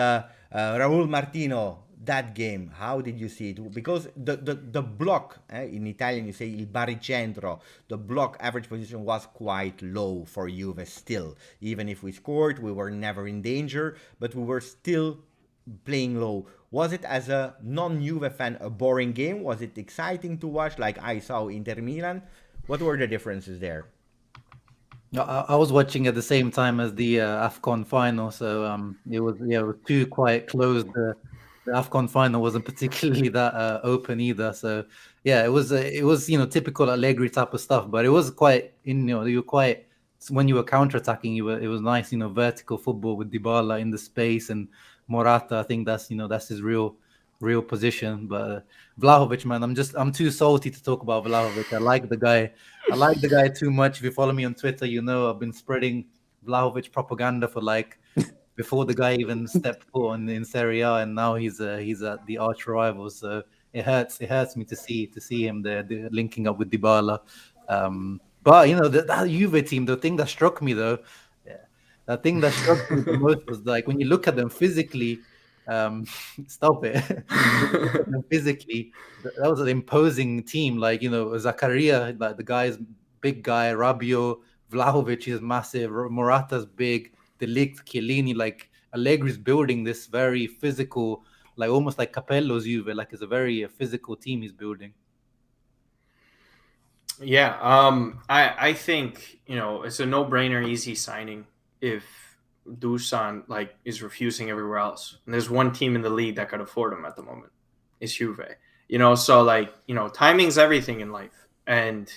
[SPEAKER 1] Raul Martino, that game, how did you see it? Because the block, in Italian you say il baricentro, the block average position was quite low for Juve still. Even if we scored, we were never in danger, but we were still playing low. Was it, as a non-Juve fan, a boring game? Was it exciting to watch like I saw Inter Milan? What were the differences there?
[SPEAKER 4] I was watching at the same time as the AFCON final, so it was too quite close. The AFCON final wasn't particularly that open either. So yeah, it was typical Allegri type of stuff. But it was quite you were quite, when you were counter-attacking, it was nice, vertical football with Dybala in the space, and Morata. I think that's his real position. But Vlahovic, man, I'm too salty to talk about Vlahovic. I like the guy too much. If you follow me on Twitter, I've been spreading Vlahovic propaganda for like before the guy even stepped foot in Serie A, and now he's at the arch rival. So it hurts me to see him there linking up with Dybala. But you know that Juve team, the thing that struck me though, yeah, the thing that struck me the most was like when you look at them physically. Stop it. When you look at them physically, that was an imposing team. Like, you know, Zakaria, like the guy's big guy, Rabiot, Vlahovic is massive, Morata's big, De Ligt, Chiellini, like Allegri's building this very physical, like almost like Capello's Juve, like it's a very physical team he's building.
[SPEAKER 2] Yeah, I think, you know, it's a no-brainer, easy signing if Dusan like is refusing everywhere else. And there's one team in the league that could afford him at the moment. It's Juve. You know, so like, you know, timing's everything in life. And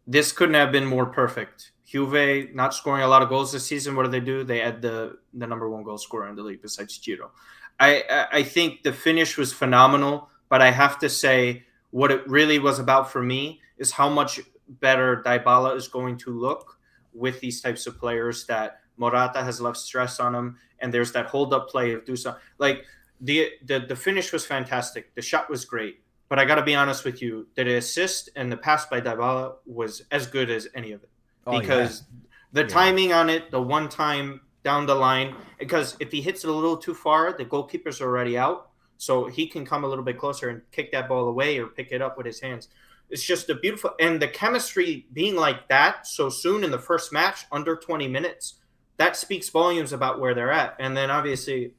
[SPEAKER 2] this couldn't have been more perfect. Juve not scoring a lot of goals this season. What do? They add the number one goal scorer in the league besides Giro. I think the finish was phenomenal, but I have to say what it really was about for me is how much better Dybala is going to look with these types of players that Morata has left stress on him, and there's that hold-up play of Dusan. Like, the finish was fantastic. The shot was great. But I got to be honest with you, the assist and the pass by Dybala was as good as any of it. Because the timing on it, the one time down the line, because if he hits it a little too far, the goalkeeper's already out. So he can come a little bit closer and kick that ball away or pick it up with his hands. It's just a beautiful, and the chemistry being like that so soon in the first match, under 20 minutes, that speaks volumes about where they're at. And then obviously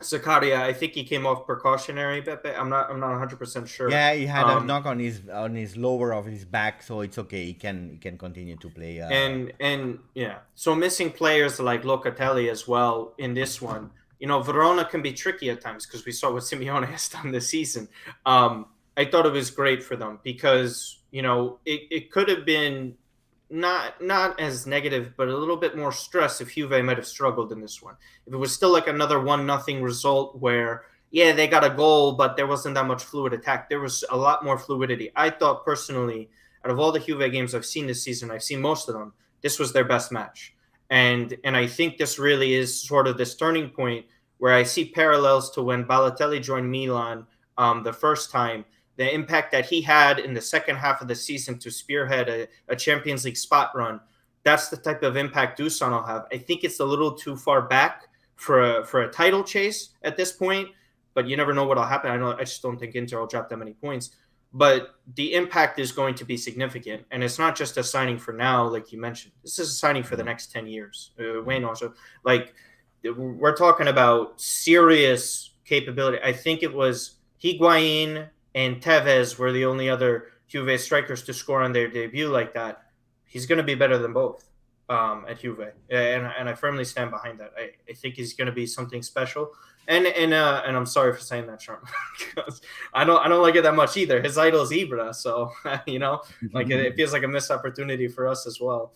[SPEAKER 2] Zakaria, I think he came off precautionary, but I'm not 100% sure.
[SPEAKER 1] Yeah, he had a knock on his lower of his back, so it's okay. He can continue to play.
[SPEAKER 2] And yeah, so missing players like Locatelli as well in this one. You know, Verona can be tricky at times because we saw what Simeone has done this season. I thought it was great for them because, you know, it could have been not as negative, but a little bit more stress if Juve might have struggled in this one. If it was still like another 1-0 result where, yeah, they got a goal, but there wasn't that much fluid attack. There was a lot more fluidity. I thought personally, out of all the Juve games I've seen this season, I've seen most of them, this was their best match. And I think this really is sort of this turning point where I see parallels to when Balotelli joined Milan the first time. The impact that he had in the second half of the season to spearhead a Champions League spot run, that's the type of impact Dusan will have. I think it's a little too far back for a title chase at this point, but you never know what will happen. I just don't think Inter will drop that many points. But the impact is going to be significant. And it's not just a signing for now, like you mentioned. This is a signing for the next 10 years. Wayne also, like, we're talking about serious capability. I think it was Higuain and Tevez were the only other Juve strikers to score on their debut like that. He's going to be better than both at Juve, and I firmly stand behind that. I think he's going to be something special. And I'm sorry for saying that, Sharma, because I don't like it that much either. His idol is Ibra, so you know, like it feels like a missed opportunity for us as well.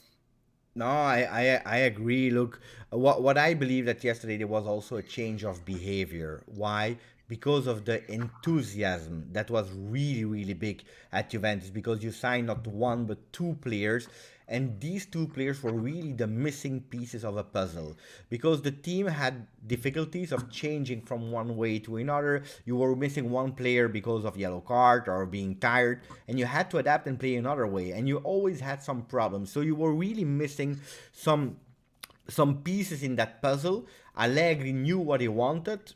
[SPEAKER 1] No, I agree. Look, what I believe that yesterday there was also a change of behavior. Why? Because of the enthusiasm that was really, really big at Juventus, because you signed not one but two players, and these two players were really the missing pieces of a puzzle, because the team had difficulties of changing from one way to another. You were missing one player because of yellow card or being tired, and you had to adapt and play another way, and you always had some problems. So you were really missing some pieces in that puzzle. Allegri knew what he wanted,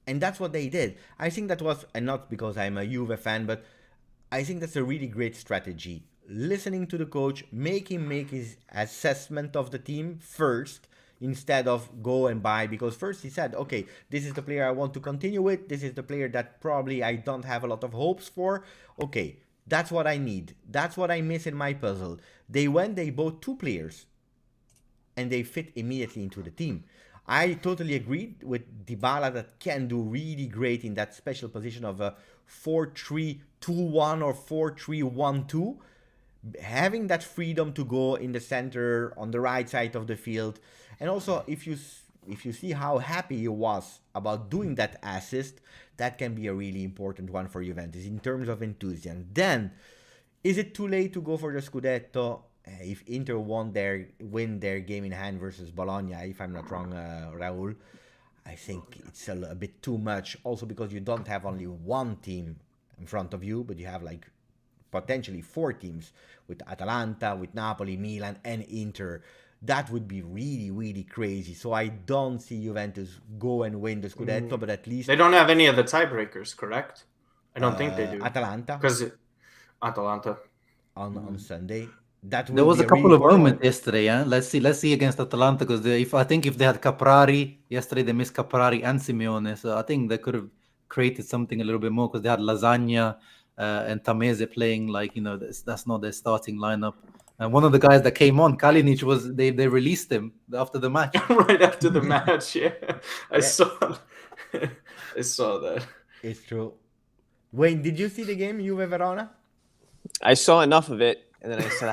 [SPEAKER 1] and that's what they did. I think that was, and not because I'm a Juve fan, but I think that's a really great strategy. Listening to the coach, make him make his assessment of the team first, instead of go and buy. Because first he said, okay, this is the player I want to continue with. This is the player that probably I don't have a lot of hopes for. Okay, that's what I need. That's what I miss in my puzzle. They bought two players, and they fit immediately into the team. I totally agree with Dybala that can do really great in that special position of a 4-3-2-1 or 4-3-1-2. Having that freedom to go in the center, on the right side of the field. And also, if you see how happy he was about doing that assist, that can be a really important one for Juventus in terms of enthusiasm. Then, is it too late to go for the Scudetto? if Inter win their game in hand versus Bologna, if I'm not wrong, Raul, I think it's a bit too much. Also because you don't have only one team in front of you, but you have like potentially 4 teams with Atalanta, with Napoli, Milan, and Inter. That would be really, really crazy. So I don't see Juventus go and win the Scudetto, but at least
[SPEAKER 2] they don't have any of the tiebreakers, correct? I don't think they do.
[SPEAKER 1] Atalanta
[SPEAKER 2] Because Atalanta
[SPEAKER 1] on Sunday. That
[SPEAKER 4] There
[SPEAKER 1] will
[SPEAKER 4] was
[SPEAKER 1] be
[SPEAKER 4] a couple
[SPEAKER 1] really
[SPEAKER 4] of
[SPEAKER 1] important
[SPEAKER 4] moments yesterday. Let's see against Atalanta, because I think if they had Caprari yesterday, they missed Caprari and Simeone. So I think they could have created something a little bit more, because they had Lasagna and Tameze playing that's not their starting lineup. And one of the guys that came on, Kalinic, they released him after the match.
[SPEAKER 2] right after the match. Yeah, I saw that.
[SPEAKER 1] It's true. Wayne, did you see the game, Juve Verona?
[SPEAKER 3] I saw enough of it, and then I said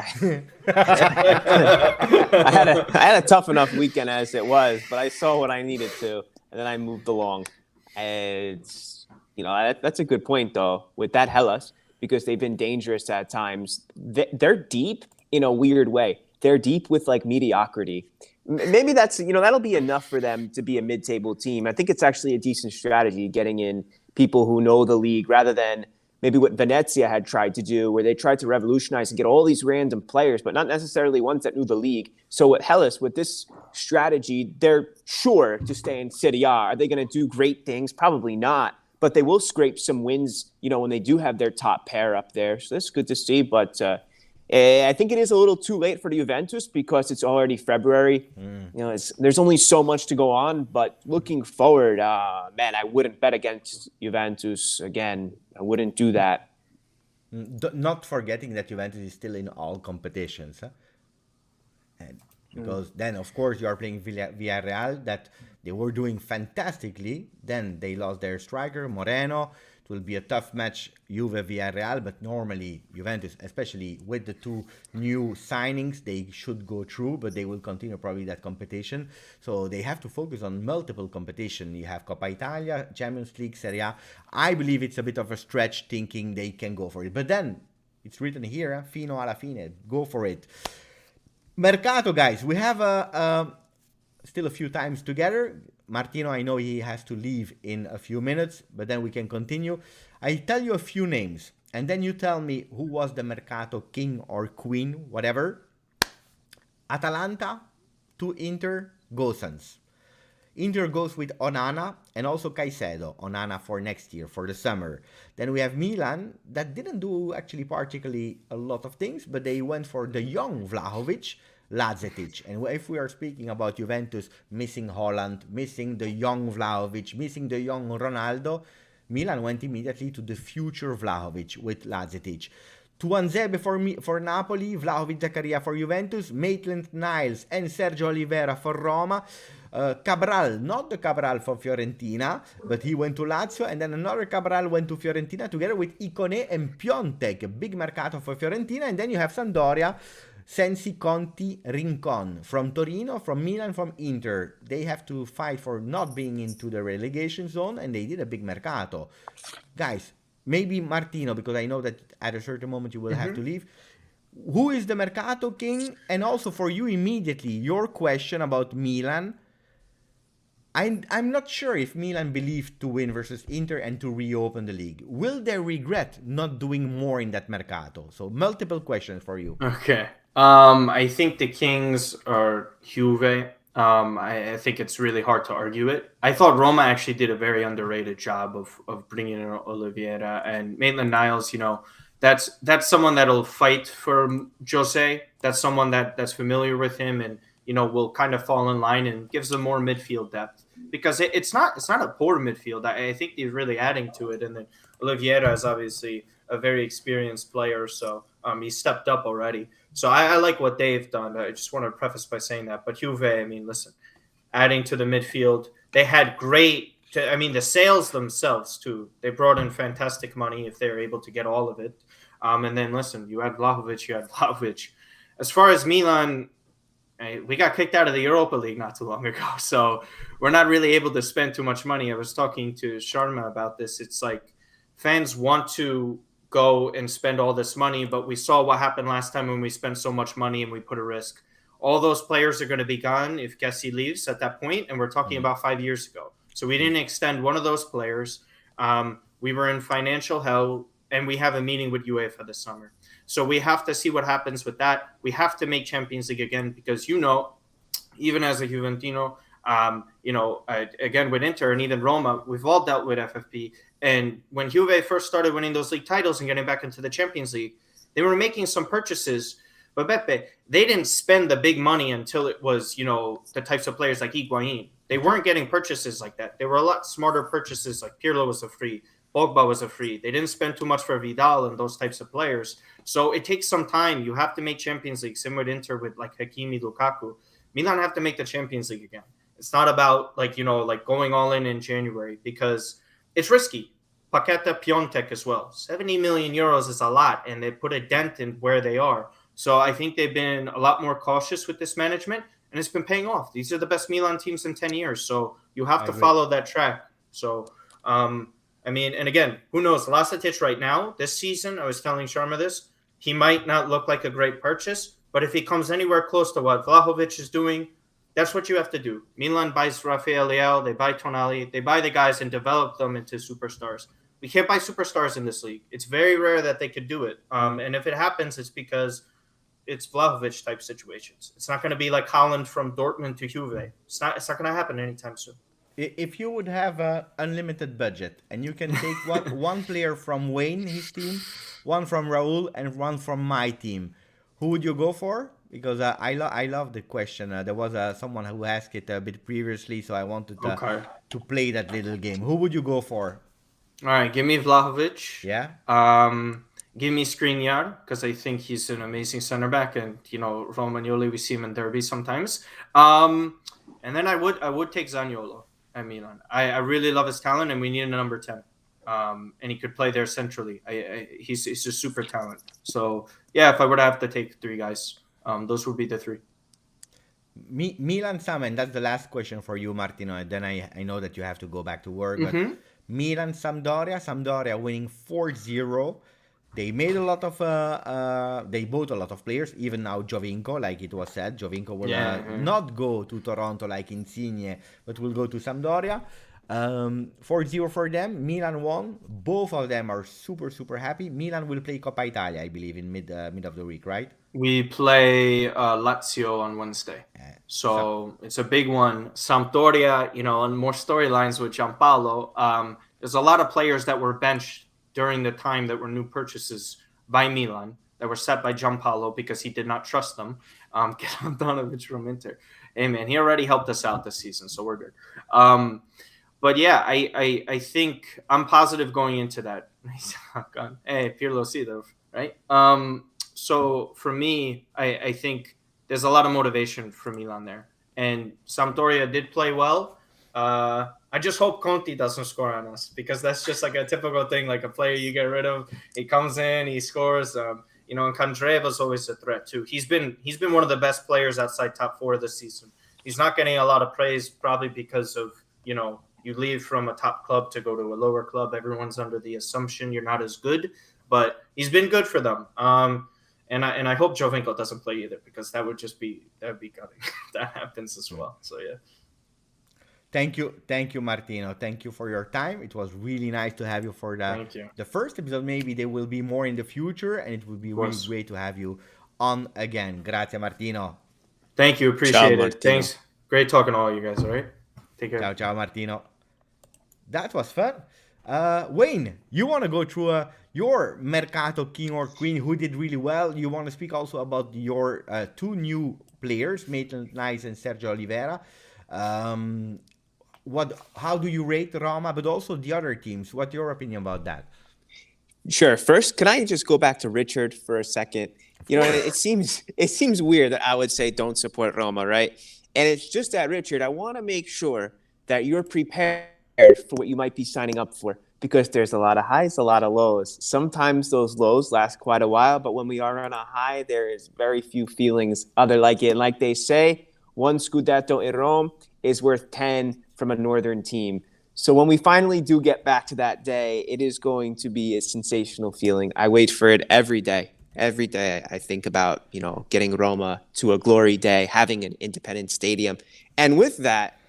[SPEAKER 3] I had a tough enough weekend as it was, but I saw what I needed to, and then I moved along. And it's, that's a good point though with that Hellas, because they've been dangerous at times. They're deep in a weird way. They're deep with like mediocrity. Maybe that's that'll be enough for them to be a mid-table team. I think it's actually a decent strategy, getting in people who know the league rather than maybe what Venezia had tried to do, where they tried to revolutionize and get all these random players, but not necessarily ones that knew the league. So at Hellas, with this strategy, they're sure to stay in Serie A. Are they going to do great things? Probably not. But they will scrape some wins, when they do have their top pair up there. So that's good to see. But I think it is a little too late for the Juventus, because it's already February. There's only so much to go on. But looking forward, man, I wouldn't bet against Juventus again. I wouldn't do that.
[SPEAKER 1] Not forgetting that Juventus is still in all competitions. Huh? And because then, of course, you are playing Villarreal, that they were doing fantastically. Then they lost their striker, Moreno. It will be a tough match, Juve-Villarreal, but normally Juventus, especially with the 2 new signings, they should go through, but they will continue probably that competition. So they have to focus on multiple competition. You have Coppa Italia, Champions League, Serie A. I believe it's a bit of a stretch thinking they can go for it. But then, it's written here, fino alla fine, go for it. Mercato, guys, we have still a few times together. Martino, I know he has to leave in a few minutes, but then we can continue. I tell you a few names, and then you tell me who was the Mercato king or queen, whatever. Atalanta to Inter, Gosens. Inter goes with Onana and also Caicedo. Onana for next year, for the summer. Then we have Milan, that didn't do actually particularly a lot of things, but they went for the young Vlahovic, 𝗔𝗯liche. And if we are speaking about Juventus missing Holland, missing the young Vlahovic, missing the young Ronaldo, Milan went immediately to the future Vlahovic with 𝗔𝗯liche. 𝗔𝗯ance for Napoli, Vlahovic Zaccaria for Juventus, Maitland-Niles and Sergio Oliveira for Roma. Cabral, not the Cabral for Fiorentina, but he went to Lazio, and then another Cabral went to Fiorentina together with 𝗢𝗁𝗄 and Piontek, a big mercato for Fiorentina. And then you have Sampdoria, 𝗔𝗎𝗁𝗁, Conti, Rincon from Torino, from Milan, from Inter. They have to fight for not being into the relegation zone, and they did a big mercato. Guys, maybe Martino, because I know that at a certain moment you will have to leave. Who is the Mercato king? And also for you immediately, your question about Milan. I'm not sure if Milan believed to win versus Inter and to reopen the league. Will they regret not doing more in that Mercato? So multiple questions for you.
[SPEAKER 2] Okay. I think the Kings are Juve. I think it's really hard to argue it. I thought Roma actually did a very underrated job of bringing in Oliveira and Maitland-Niles. That's someone that'll fight for Jose. That's someone that's familiar with him and will kind of fall in line and gives them more midfield depth, because it's not a poor midfield. I think he's really adding to it. And then Oliveira is obviously a very experienced player, so he stepped up already. So I like what they've done. I just want to preface by saying that. But Juve, listen, adding to the midfield, they had the sales themselves too. They brought in fantastic money if they were able to get all of it. And then listen, you had Vlahovic. As far as Milan, we got kicked out of the Europa League not too long ago, so we're not really able to spend too much money. I was talking to Sharma about this. It's like fans want to go and spend all this money, but we saw what happened last time when we spent so much money and we put a risk. All those players are going to be gone if 𝗀𝗀𝗃 leaves at that point, and we're talking about 5 years ago. So we didn't extend one of those players. We were in financial hell, and we have a meeting with UEFA this summer. So we have to see what happens with that. We have to make Champions League again because, even as a Juventino, again with Inter and even Roma, we've all dealt with FFP. And when Juve first started winning those league titles and getting back into the Champions League, they were making some purchases. But Beppe, they didn't spend the big money until it was, the types of players like Higuain. They weren't getting purchases like that. They were a lot smarter purchases, like Pirlo was a free, Pogba was a free. They didn't spend too much for Vidal and those types of players. So it takes some time. You have to make Champions League, similar to Inter with like Hakimi, Lukaku. Milan have to make the Champions League again. It's not about going all in January because it's risky. Paqueta, Piontek as well. 70 million euros is a lot, and they put a dent in where they are. So I think they've been a lot more cautious with this management, and it's been paying off. These are the best Milan teams in 10 years, so you have to follow that track. So, and again, who knows? Vlahovic right now, this season, I was telling Sharma this, he might not look like a great purchase, but if he comes anywhere close to what Vlahovic is doing, that's what you have to do. Milan buys Rafael Leao, they buy Tonali, they buy the guys and develop them into superstars. We can't buy superstars in this league. It's very rare that they could do it. And if it happens, it's because it's Vlahovic type situations. It's not going to be like Haaland from Dortmund to Juve. It's not going to happen anytime soon.
[SPEAKER 1] If you would have an unlimited budget and you can take one player from Wayne, his team, one from Raul, and one from my team, who would you go for? Because I love the question. There was someone who asked it a bit previously, so I wanted to play that little game. Who would you go for?
[SPEAKER 2] All right, give me Vlahovic.
[SPEAKER 1] Yeah.
[SPEAKER 2] Give me Skriniar because I think he's an amazing center back, and Romagnoli, we see him in derby sometimes. And then I would take Zaniolo at Milan. I really love his talent, and we need a number 10. And he could play there centrally. He's a super talent. So yeah, if I were to have to take 3 guys, those would be the 3.
[SPEAKER 1] Milan, Sam, and that's the last question for you, Martino. And then I know that you have to go back to work. But Milan, Sampdoria winning 4-0. They made a lot of they bought a lot of players, even now Giovinco, like it was said. Giovinco will not go to Toronto like Insigne, but will go to Sampdoria. 4-0 for them. Milan won. Both of them are super happy. Milan will play Coppa Italia, I believe, in mid of the week, right?
[SPEAKER 2] We play Lazio on Wednesday. So it's a big one. Sampdoria, and more storylines with Gianpaolo. There's a lot of players that were benched during the time that were new purchases by Milan that were set by Gianpaolo because he did not trust them. Get Handanovic from Inter. Hey, man, he already helped us out this season, so we're good. But yeah, I think I'm positive going into that. Hey, Pirlo 𝗀𝗃, right? So for me, I think there's a lot of motivation for Milan there. And Sampdoria did play well. I just hope Conti doesn't score on us because that's just like a typical thing, like a player you get rid of. He comes in, he scores. And Candreva's always a threat too. He's been one of the best players outside top 4 this season. He's not getting a lot of praise probably because of, you leave from a top club to go to a lower club. Everyone's under the assumption you're not as good, but he's been good for them. And I hope Giovinco doesn't play either because that would be gutting. That happens as well. So yeah.
[SPEAKER 1] Thank you, Martino. Thank you for your time. It was really nice to have you for the first episode. Maybe there will be more in the future, and it would be really great to have you on again. Grazie, Martino.
[SPEAKER 2] Thank you. Appreciate it. Thanks. Great talking to all you guys, all right? Take care.
[SPEAKER 1] Ciao, Martino. That was fun. Wayne, you want to go through your Mercato king or queen who did really well. You want to speak also about your 2 new players, Maitland-Niles and Sergio Oliveira. How do you rate Roma, but also the other teams? What's your opinion about that?
[SPEAKER 3] Sure. First, can I just go back to Richard for a second? It seems weird that I would say don't support Roma, right? And it's just that, Richard, I want to make sure that you're prepared for what you might be signing up for because there's a lot of highs, a lot of lows. Sometimes those lows last quite a while, but when we are on a high, there is very few feelings other like it. And like they say, 1 Scudetto in Rome is worth 10 from a northern team. So when we finally do get back to that day, it is going to be a sensational feeling. I wait for it every day. Every day I think about, getting Roma to a glory day, having an independent stadium. And with that,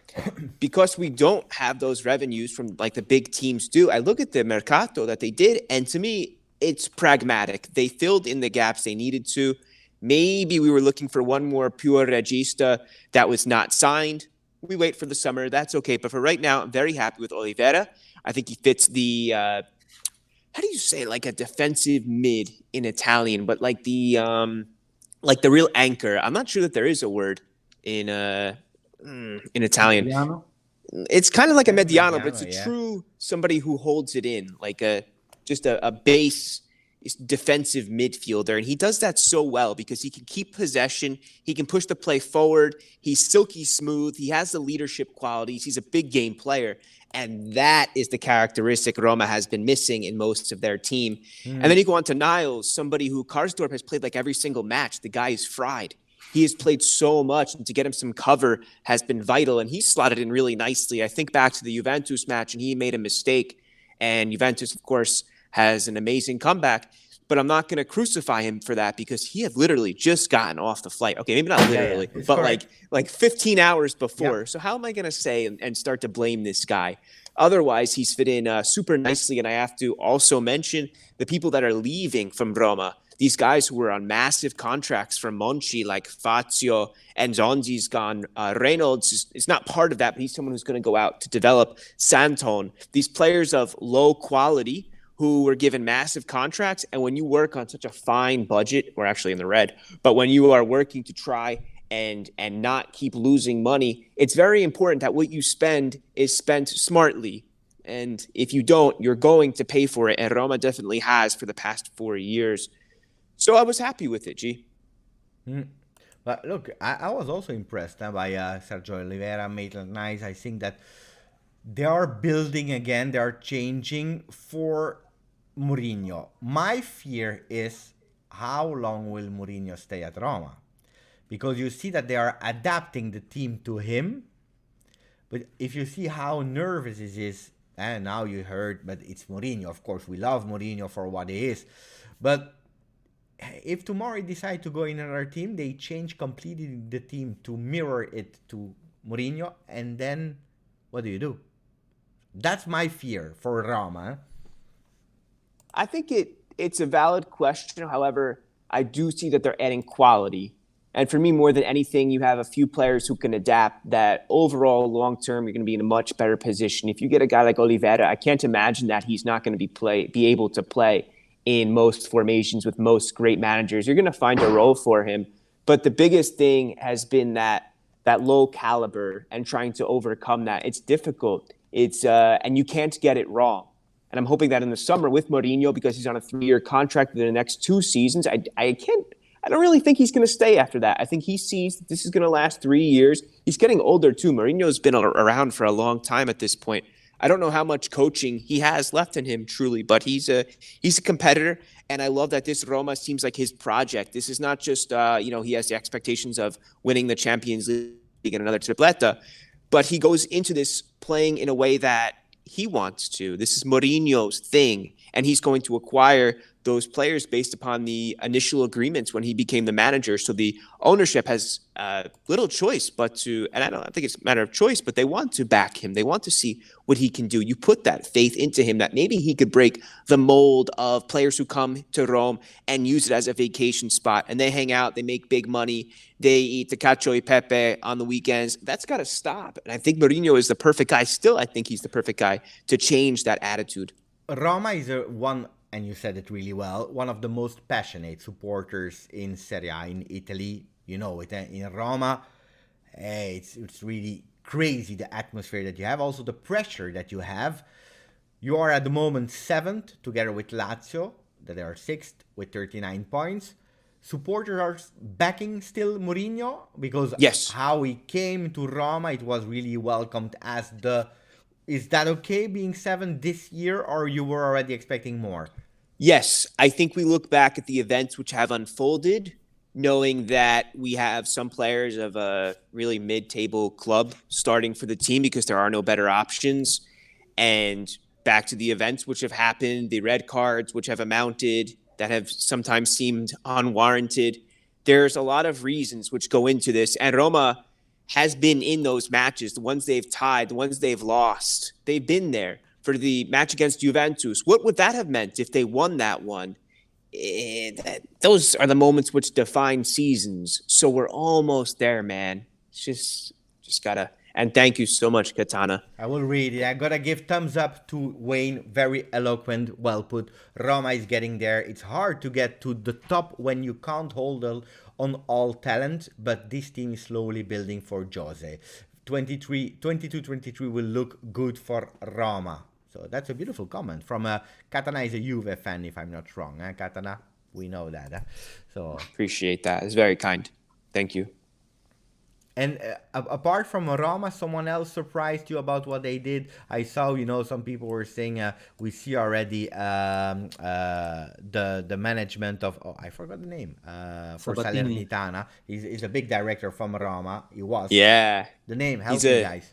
[SPEAKER 3] because we don't have those revenues from like the big teams do, I look at the Mercato that they did, and to me, it's pragmatic. They filled in the gaps they needed to. Maybe we were looking for one more pure regista that was not signed. We wait for the summer. That's okay. But for right now, I'm very happy with 𝗖𝗫𝗀. I think he fits the, how do you say, like a defensive mid in Italian, but like the real anchor. I'm not sure that there is a word in Italian.
[SPEAKER 4] Mediano?
[SPEAKER 3] It's kind of like a mediano, but it's a
[SPEAKER 1] yeah.
[SPEAKER 3] true somebody who holds it in, like just a base defensive midfielder. And he does that so well because he can keep possession. He can push the play forward. He's silky smooth. He has the leadership qualities. He's a big game player. And that is the characteristic Roma has been missing in most of their team. And then you go on to Niles, somebody who Karsdorp has played like every single match. The guy is fried. He has played so much, and to get him some cover has been vital, and he's slotted in really nicely. I think back to the Juventus match, and he made a mistake, and Juventus, of course, has an amazing comeback, but I'm not going to crucify him for that because he had literally just gotten off the flight. Okay, maybe not literally, but
[SPEAKER 1] correct.
[SPEAKER 3] like 15 hours before.
[SPEAKER 1] Yeah.
[SPEAKER 3] So how am I going to say and start to blame this guy? Otherwise, he's fit in super nicely, and I have to also mention the people that are leaving from Roma. These guys who were on massive contracts from Monchi, like Fazio and Zonzi's gone. Reynolds is not part of that, but he's someone who's going to go out to develop Santon. These players of low quality who were given massive contracts. And when you work on such a fine budget, we're actually in the red, but when you are working to try and not keep losing money, it's very important that what you spend is spent smartly. And if you don't, you're going to pay for it. And Roma definitely has for the past 4 years. So I was happy with it, G.
[SPEAKER 1] But look, I was also impressed by Sergio 𝗖𝗫𝗀, made it nice. I think that they are building again, they are changing for Mourinho. My fear is how long will Mourinho stay at Roma? Because you see that they are adapting the team to him. But if you see how nervous he is, and now you heard, but it's Mourinho. Of course, we love Mourinho for what he is. But if tomorrow he decide to go in another team, they change completely the team to mirror it to Mourinho, and then what do? That's my fear for Roma.
[SPEAKER 3] I think it's a valid question. However, I do see that they're adding quality. And for me, more than anything, you have a few players who can adapt that overall, long-term, you're going to be in a much better position. If you get a guy like 𝗖𝗫𝗀, I can't imagine that he's not going to be able to play in most formations with most great managers. You're going to find a role for him. But the biggest thing has been that low caliber and trying to overcome that. It's difficult. And you can't get it wrong. And I'm hoping that in the summer with Mourinho, because he's on a 3-year contract for the next 2 seasons, I don't really think he's going to stay after that. I think he sees that this is going to last 3 years. He's getting older too. Mourinho's been around for a long time at this point. I don't know how much coaching he has left in him truly, but he's a competitor. And I love that this Roma seems like his project. This is not just, he has the expectations of winning the Champions League and another tripleta, but he goes into this playing in a way that he wants to. This is Mourinho's thing, and he's going to acquire those players based upon the initial agreements when he became the manager. So the ownership has little choice but to, and I don't think it's a matter of choice, but they want to back him. They want to see what he can do. You put that faith into him that maybe he could break the mold of players who come to Rome and use it as a vacation spot, and they hang out, they make big money, they eat the cacio e pepe on the weekends. That's got to stop. And I think Mourinho is the perfect guy. Still, I think he's the perfect guy to change that attitude.
[SPEAKER 1] Roma is one, and you said it really well, one of the most passionate supporters in Serie A in Italy. You know it, in Roma, it's really crazy, the atmosphere that you have, also the pressure that you have. You are at the moment 7th, together with Lazio, that they are 6th with 39 points. Supporters are backing still Mourinho, because
[SPEAKER 3] yes,
[SPEAKER 1] how he came to Roma, it was really welcomed as the... Is that okay being 7th this year, or you were already expecting more?
[SPEAKER 3] Yes, I think we look back at the events which have unfolded, knowing that we have some players of a really mid-table club starting for the team because there are no better options. and back to the events which have happened, the red cards which have amounted, that have sometimes seemed unwarranted. There's a lot of reasons which go into this, and Roma has been in those matches, the ones they've tied, the ones they've lost. They've been there. For the match against Juventus, what would that have meant if they won that one? Those are the moments which define seasons. So we're almost there, man. It's just gotta. And thank you so much, Katana.
[SPEAKER 1] I will read it. I gotta give thumbs up to Wayne. Very eloquent, well put. Roma is getting there. It's hard to get to the top when you can't hold on all talent, but this team is slowly building for Jose. 22-23 will look good for Roma. So that's a beautiful comment from Katana is a Juve fan, if I'm not wrong. Katana, we know that. So
[SPEAKER 3] appreciate that. It's very kind. Thank you.
[SPEAKER 1] And apart from Roma, someone else surprised you about what they did? I saw, some people were saying we see already the management of, I forgot the name, for
[SPEAKER 4] Sabatini.
[SPEAKER 1] Salernitana. He's a big director from Roma. He was.
[SPEAKER 3] Yeah.
[SPEAKER 1] The name, help me guys.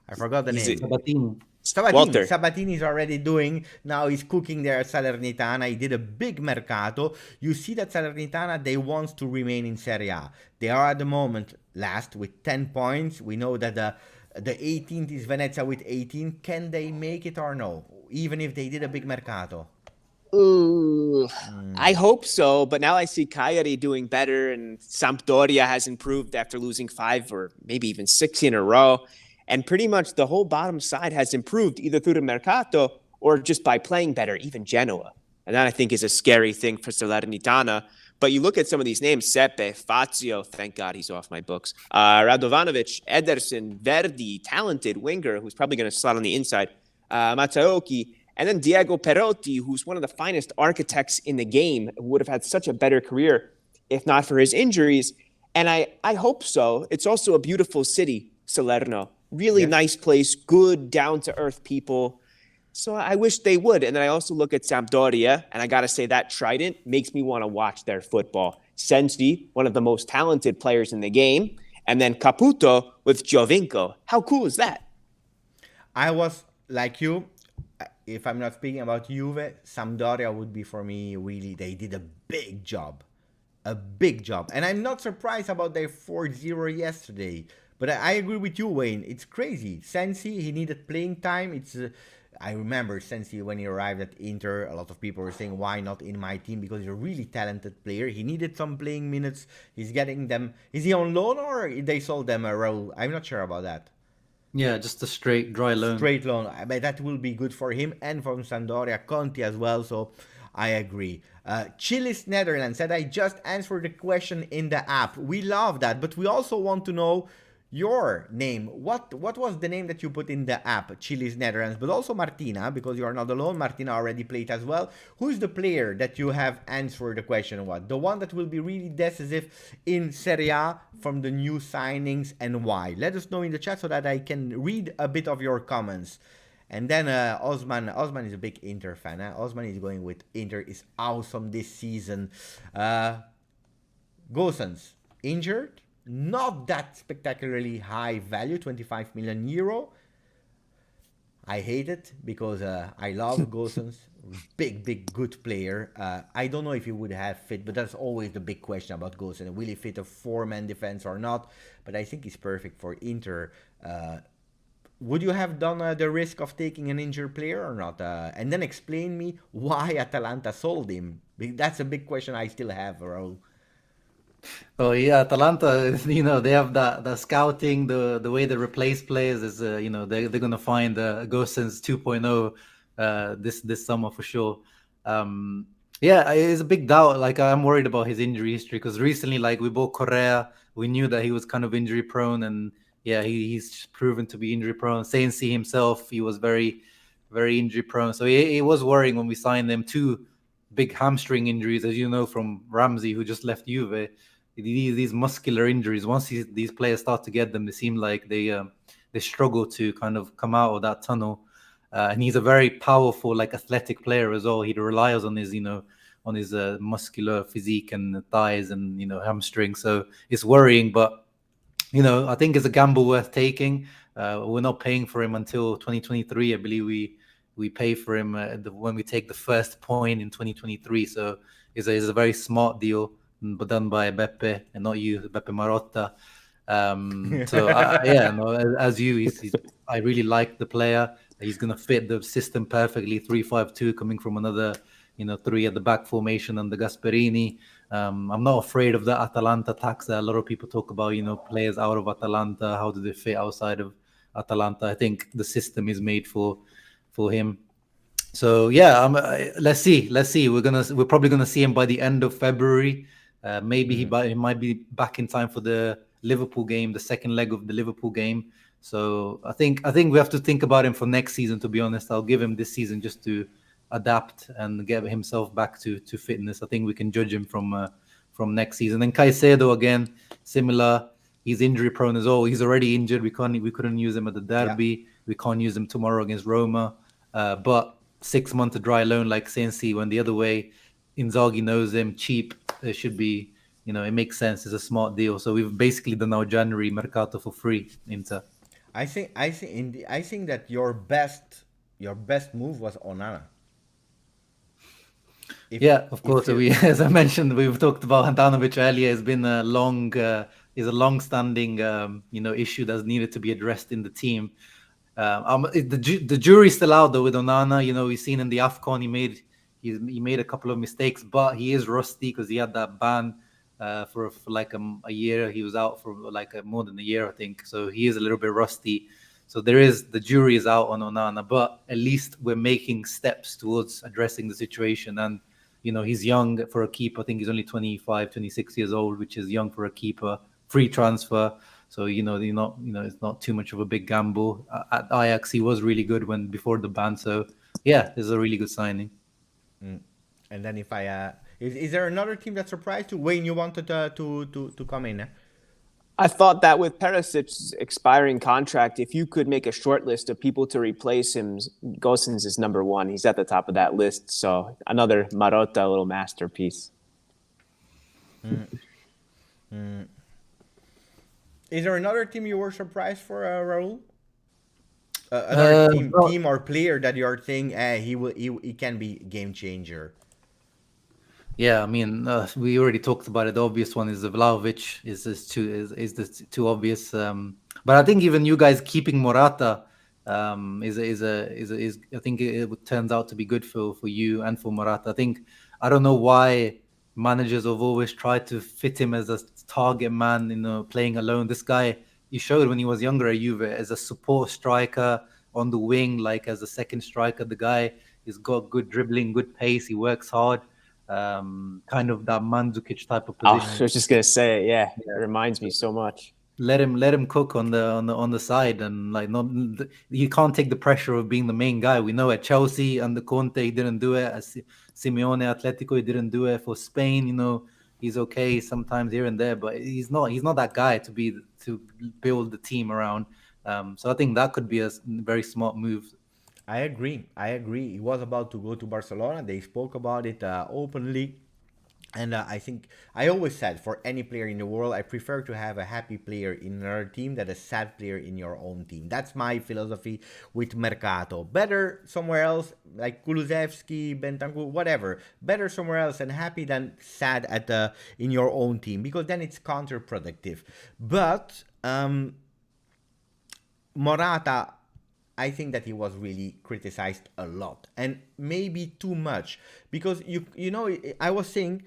[SPEAKER 1] I forgot the name.
[SPEAKER 4] Sabatini.
[SPEAKER 1] Sabatini is already doing, now he's cooking there at Salernitana. He did a big Mercato. You see that Salernitana, they want to remain in Serie A. They are at the moment last with 10 points. We know that the 18th is Venezia with 18. Can they make it or no? Even if they did a big Mercato.
[SPEAKER 3] I hope so, but now I see Cagliari doing better, and Sampdoria has improved after losing 5 or maybe even 6 in a row. And pretty much the whole bottom side has improved either through the Mercato or just by playing better, even Genoa. And that, I think, is a scary thing for Salernitana. But you look at some of these names, Sepe, Fazio, thank God he's off my books, Radovanovic, Ederson, Verdi, talented winger who's probably going to slot on the inside, Matsaoki, and then Diego Perotti, who's one of the finest architects in the game, who would have had such a better career if not for his injuries. And I hope so. It's also a beautiful city, Salerno. Really nice place, good, down-to-earth people. So I wish they would. And then I also look at Sampdoria, and I got to say that trident makes me want to watch their football. Sensi, one of the most talented players in the game, and then Caputo with Giovinco. How cool is that?
[SPEAKER 1] I was, like you, if I'm not speaking about Juve, Sampdoria would be for me really, they did a big job. A big job. And I'm not surprised about their 4-0 yesterday. But I agree with you, Wayne. It's crazy. Sensi, he needed playing time. I remember Sensi when he arrived at Inter. A lot of people were saying, why not in my team? Because he's a really talented player. He needed some playing minutes. He's getting them. Is he on loan or they sold them a role? I'm not sure about that.
[SPEAKER 4] Yeah, just a straight dry loan.
[SPEAKER 1] Straight loan. But that will be good for him and from Sampdoria, Conti as well. So I agree. Chilis Netherlands said, I just answered the question in the app. We love that. But we also want to know your name. What was the name that you put in the app? Chilis Netherlands, but also Martina, because you are not alone. Martina already played as well. Who is the player that you have answered the question? What? The one that will be really decisive in Serie A from the new signings, and why? Let us know in the chat so that I can read a bit of your comments. And then Osman is a big Inter fan. Osman is going with Inter is awesome this season. Gosens, injured? Not that spectacularly high value, 25 million euro. I hate it because I love Gosens. Big, good player. I don't know if he would have fit, but that's always the big question about Gosens. Will he fit a 4-man defense or not? But I think he's perfect for Inter. Would you have done the risk of taking an injured player or not? And then explain me why Atalanta sold him. That's a big question I still have, Raul.
[SPEAKER 4] Oh yeah, Atalanta, they have that scouting, the way they replace players is, they're gonna find Gosens 2.0 this summer for sure. Yeah, it's a big doubt. Like I'm worried about his injury history because recently, like we bought Correa, we knew that he was kind of injury prone, and yeah, he's proven to be injury prone. Sensi himself, he was very, very injury prone. So it was worrying when we signed them. 2 big hamstring injuries, as you know, from Ramsey, who just left Juve. These muscular injuries, once these players start to get them, they seem like they struggle to kind of come out of that tunnel. And he's a very powerful, like athletic player as well. He relies on his, muscular physique and thighs and hamstrings. So it's worrying. But I think it's a gamble worth taking. We're not paying for him until 2023. I believe we pay for him when we take the first point in 2023. So it's a very smart deal, but done by Beppe and not you, Beppe Marotta. As you, I really like the player. He's going to fit the system perfectly. 3-5-2, coming from another, three at the back formation under Gasperini. I'm not afraid of the Atalanta tax that a lot of people talk about. Players out of Atalanta, how do they fit outside of Atalanta? I think the system is made for him. So yeah, let's see. We're probably gonna see him by the end of February. Maybe he might be back in time for the Liverpool game, the second leg of the Liverpool game. So I think we have to think about him for next season. To be honest, I'll give him this season just to adapt and get himself back to fitness. I think we can judge him from next season. And Caicedo again, similar. He's injury prone as well. He's already injured. We couldn't use him at the derby. Yeah. We can't use him tomorrow against Roma. But 6 months of dry loan, like 𝗖𝗫𝗀𝗃, when the other way, Inzaghi knows him, cheap. It should be, it makes sense. It's a smart deal. So we've basically done our January Mercato for free. Inter.
[SPEAKER 1] I think that your best move was Onana.
[SPEAKER 4] Of course. As I mentioned, we've talked about Handanovic earlier. It's been a long-standing, issue that's needed to be addressed in the team. The jury's still out though with Onana. We've seen in the AFCON he made a couple of mistakes, but he is rusty because he had that ban for like a year. He was out for like more than a year, I think. So he is a little bit rusty. So the jury is out on Onana, but at least we're making steps towards addressing the situation. And he's young for a keeper. I think he's only 25, 26 years old, which is young for a keeper. Free transfer. So, it's not too much of a big gamble. At Ajax, he was really good before the ban. So, yeah, it's a really good signing.
[SPEAKER 1] And then is there another team that surprised you? Wayne, you wanted to come in?
[SPEAKER 3] I thought that with Perisic's expiring contract, if you could make a short list of people to replace him, Gosens is number one. He's at the top of that list. So another Marotta little masterpiece.
[SPEAKER 1] Is there another team you were surprised for, Raul? Another team or player that you are saying he can be game changer?
[SPEAKER 4] Yeah, I mean, we already talked about it. The obvious one is the Vlahovic. Is the too obvious? But I think even you guys keeping Morata is I think it turns out to be good for you and for Morata. I don't know why managers have always tried to fit him as a target man, playing alone. This guy, he showed when he was younger at Juve as a support striker on the wing, like as a second striker. The guy has got good dribbling, good pace. He works hard. Kind of that Mandzukic type of position.
[SPEAKER 3] I was just gonna say, yeah, it reminds me so much.
[SPEAKER 4] Let him cook on the side, and you can't take the pressure of being the main guy. We know at Chelsea under Conte he didn't do it. At Simeone Atletico he didn't do it. For Spain, he's okay sometimes here and there, but he's not that guy to build the team around. So I think that could be a very smart move.
[SPEAKER 1] I agree. He was about to go to Barcelona. They spoke about it openly. And I think I always said for any player in the world, I prefer to have a happy player in another team than a sad player in your own team. That's my philosophy with Mercato. Better somewhere else, like Kulusevski, Bentancur, whatever. Better somewhere else and happy than sad in your own team, because then it's counterproductive. But Morata, I think that he was really criticized a lot, and maybe too much, because I was saying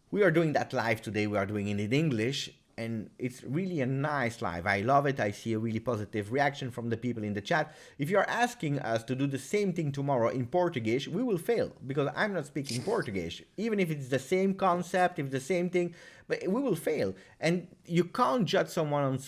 [SPEAKER 1] we are doing that live today. We are doing it in English, and it's really a nice live. I love it. I see a really positive reaction from the people in the chat. If you're asking us to do the same thing tomorrow in Portuguese, we will fail, because I'm not speaking Portuguese. Even if it's the same concept, if the same thing, but we will fail. And you can't judge someone on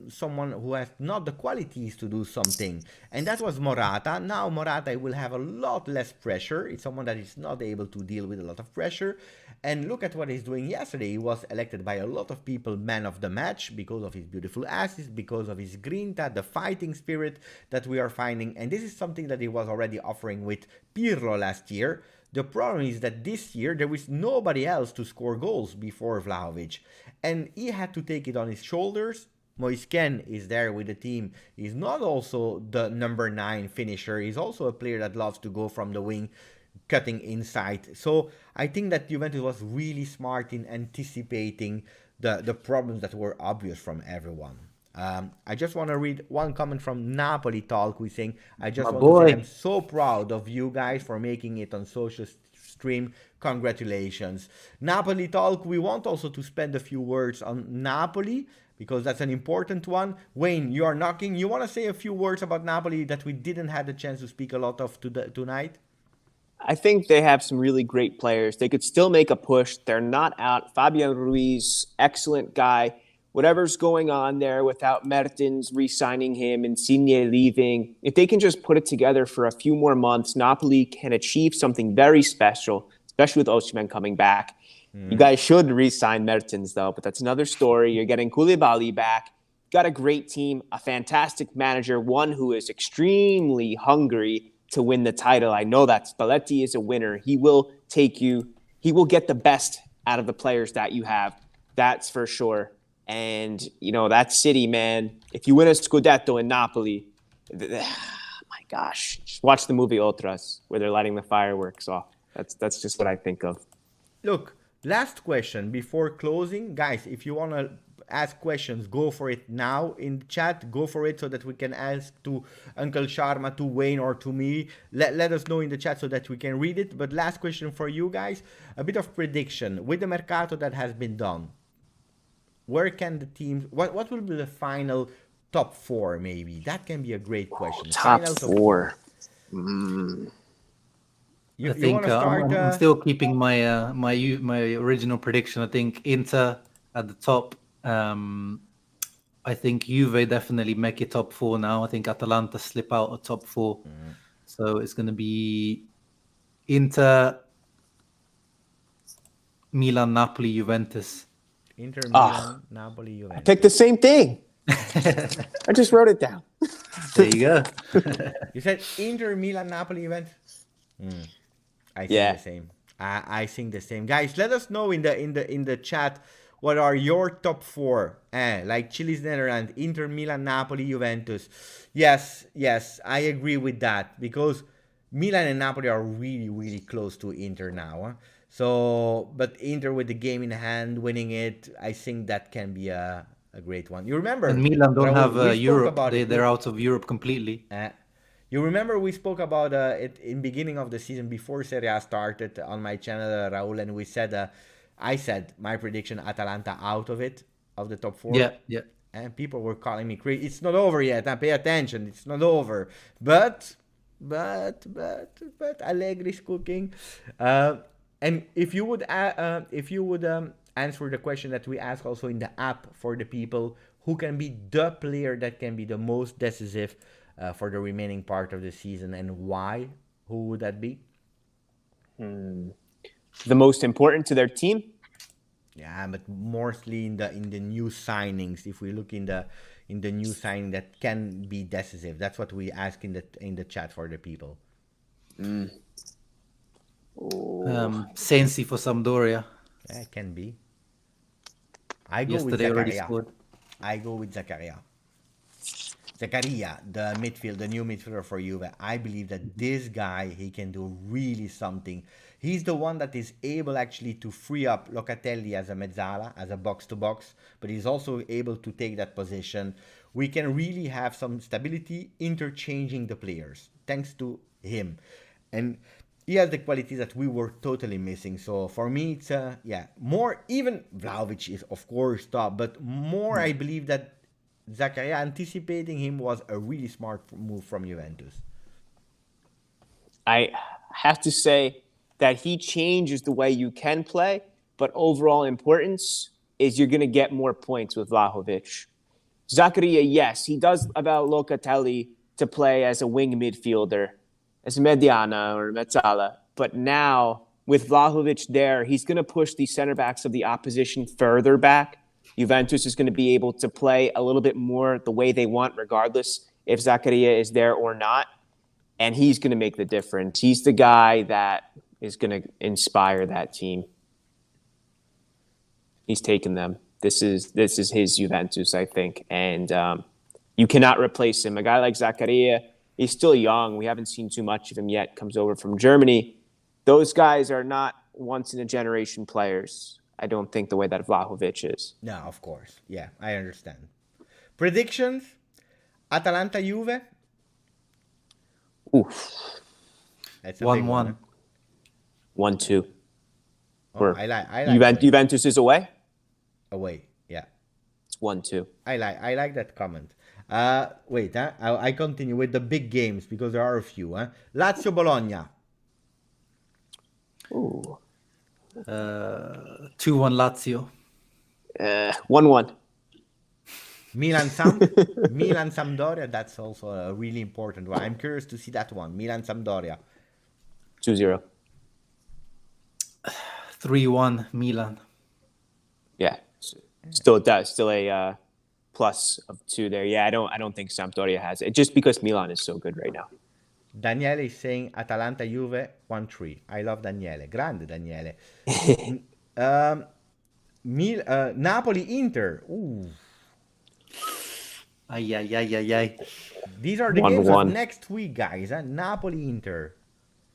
[SPEAKER 1] someone who has not the qualities to do something. And that was Morata. Now Morata will have a lot less pressure. It's someone that is not able to deal with a lot of pressure. And look at what he's doing yesterday. He was elected by a lot of people man of the match because of his beautiful assist, because of his grinta, the fighting spirit that we are finding. And this is something that he was already offering with Pirlo last year. The problem is that this year there was nobody else to score goals before Vlahovic, and he had to take it on his shoulders Moisken is there with the team. He's not also the number 9 finisher. He's also a player that loves to go from the wing, cutting inside. So I think that Juventus was really smart in anticipating the problems that were obvious from everyone. I just want to read one comment from Napoli Talk, who's saying, I just
[SPEAKER 4] My
[SPEAKER 1] want to say
[SPEAKER 4] boy.
[SPEAKER 1] I'm so proud of you guys for making it on social stream. Congratulations. Napoli Talk, we want also to spend a few words on Napoli, because that's an important one. Wayne, you are knocking. You want to say a few words about Napoli that we didn't have the chance to speak a lot of tonight?
[SPEAKER 3] I think they have some really great players. They could still make a push. They're not out. Fabian Ruiz, excellent guy. Whatever's going on there without Mertens re-signing him and Insigne leaving, if they can just put it together for a few more months, Napoli can achieve something very special, especially with Osimhen coming back. You guys should re-sign Mertens, though, but that's another story. You're getting Koulibaly back. Got a great team, a fantastic manager, one who is extremely hungry to win the title. I know that Spalletti is a winner. He will get the best out of the players that you have. That's for sure. And, that city, man, if you win a Scudetto in Napoli, my gosh, just watch the movie Otras, where they're lighting the fireworks off. That's just what I think of.
[SPEAKER 1] Look, last question before closing. Guys, if you want to ask questions, go for it now in the chat. Go for it so that we can ask to Uncle Sharma, to Wayne, or to me. Let us know in the chat so that we can read it. But last question for you guys, a bit of prediction. With the Mercato that has been done, where can the teams, what will be the final top 4 maybe? That can be a great question.
[SPEAKER 3] Top
[SPEAKER 1] Final
[SPEAKER 3] 4.
[SPEAKER 1] You
[SPEAKER 4] I think
[SPEAKER 1] want to start?
[SPEAKER 4] I'm still keeping my my original prediction. I think Inter at the top. I think Juve definitely make it top 4 now. I think Atalanta slip out of top 4. So it's going to be Inter, Milan, Napoli, Juventus.
[SPEAKER 1] Inter, Milan, Napoli, Juventus.
[SPEAKER 3] I picked the same thing. I just wrote it down.
[SPEAKER 4] There you go.
[SPEAKER 1] You said Inter, Milan, Napoli, Juventus. I think the same. I think the same. Guys, let us know in the chat what are your top 4. Like Chile's Netherlands, Inter, Milan, Napoli, Juventus. Yes, I agree with that, because Milan and Napoli are really, really close to Inter now. So, but Inter with the game in hand, winning it, I think that can be a great one. You remember?
[SPEAKER 4] And Milan don't
[SPEAKER 1] Raul,
[SPEAKER 4] have Europe. They're out of Europe completely.
[SPEAKER 1] You remember we spoke about it in beginning of the season before Serie A started on my channel, Raul, and we said, I said my prediction, Atalanta out of it, of the top 4.
[SPEAKER 4] Yeah.
[SPEAKER 1] And people were calling me crazy. It's not over yet. Pay attention. It's not over. But Allegri's cooking. And if you would answer the question that we ask also in the app for the people, who can be the player that can be the most decisive for the remaining part of the season, and why? Who would that be?
[SPEAKER 3] The most important to their team?
[SPEAKER 1] Yeah, but mostly in the new signings. If we look in the new signing that can be decisive, that's what we ask in the chat for the people.
[SPEAKER 4] Sensi for Sampdoria.
[SPEAKER 1] Yeah, it can be. I go
[SPEAKER 4] Yesterday
[SPEAKER 1] with
[SPEAKER 4] already
[SPEAKER 1] Zakaria.
[SPEAKER 4] scored.
[SPEAKER 1] I go with Zakaria. Zakaria, the new midfielder for Juve. I believe that this guy, he can do really something. He's the one that is able actually to free up Locatelli as a mezzala, as a box-to-box, but he's also able to take that position. We can really have some stability interchanging the players, thanks to him. And he has the qualities that we were totally missing. So for me, it's more, even Vlahovic is of course top, but more I believe that Zakaria, anticipating him was a really smart move from Juventus.
[SPEAKER 3] I have to say that he changes the way you can play, but overall importance is you're going to get more points with Vlahovic. Zakaria, yes, he does allow Locatelli to play as a wing midfielder, as a mediana or mezzala, but now with Vlahovic there, he's going to push the center backs of the opposition further back. Juventus is going to be able to play a little bit more the way they want, regardless if Zakaria is there or not. And he's going to make the difference. He's the guy that is going to inspire that team. He's taken them. This is his Juventus, I think, and you cannot replace him. A guy like 𝗢𝗂𝗓, he's still young. We haven't seen too much of him yet. Comes over from Germany. Those guys are not once in a generation players. I don't think the way that Vlahovic is.
[SPEAKER 1] No, of course. Yeah, I understand. Predictions? Atalanta Juve?
[SPEAKER 3] Oof.
[SPEAKER 1] That's a big
[SPEAKER 4] 1-1.
[SPEAKER 3] 1-2.
[SPEAKER 1] Oh, I like
[SPEAKER 3] Juventus is away?
[SPEAKER 1] away. Yeah.
[SPEAKER 3] It's 1-2.
[SPEAKER 1] I like that comment. Wait, I continue with the big games because there are a few. Lazio Bologna.
[SPEAKER 3] Ooh.
[SPEAKER 4] 2-1 Lazio.
[SPEAKER 3] 1-1.
[SPEAKER 1] Milan Sampdoria. That's also a really important one. I'm curious to see that one. Milan Sampdoria.
[SPEAKER 3] 2-0.
[SPEAKER 4] 3-1 Milan.
[SPEAKER 3] Yeah. Still a plus of 2 there. Yeah, I don't think Sampdoria has it, just because Milan is so good right now.
[SPEAKER 1] Daniele is saying Atalanta Juve 1-3. I love Daniele. Grande Daniele. Napoli Inter. Ooh.
[SPEAKER 4] Ay.
[SPEAKER 1] These are the games of next week, guys. Napoli Inter.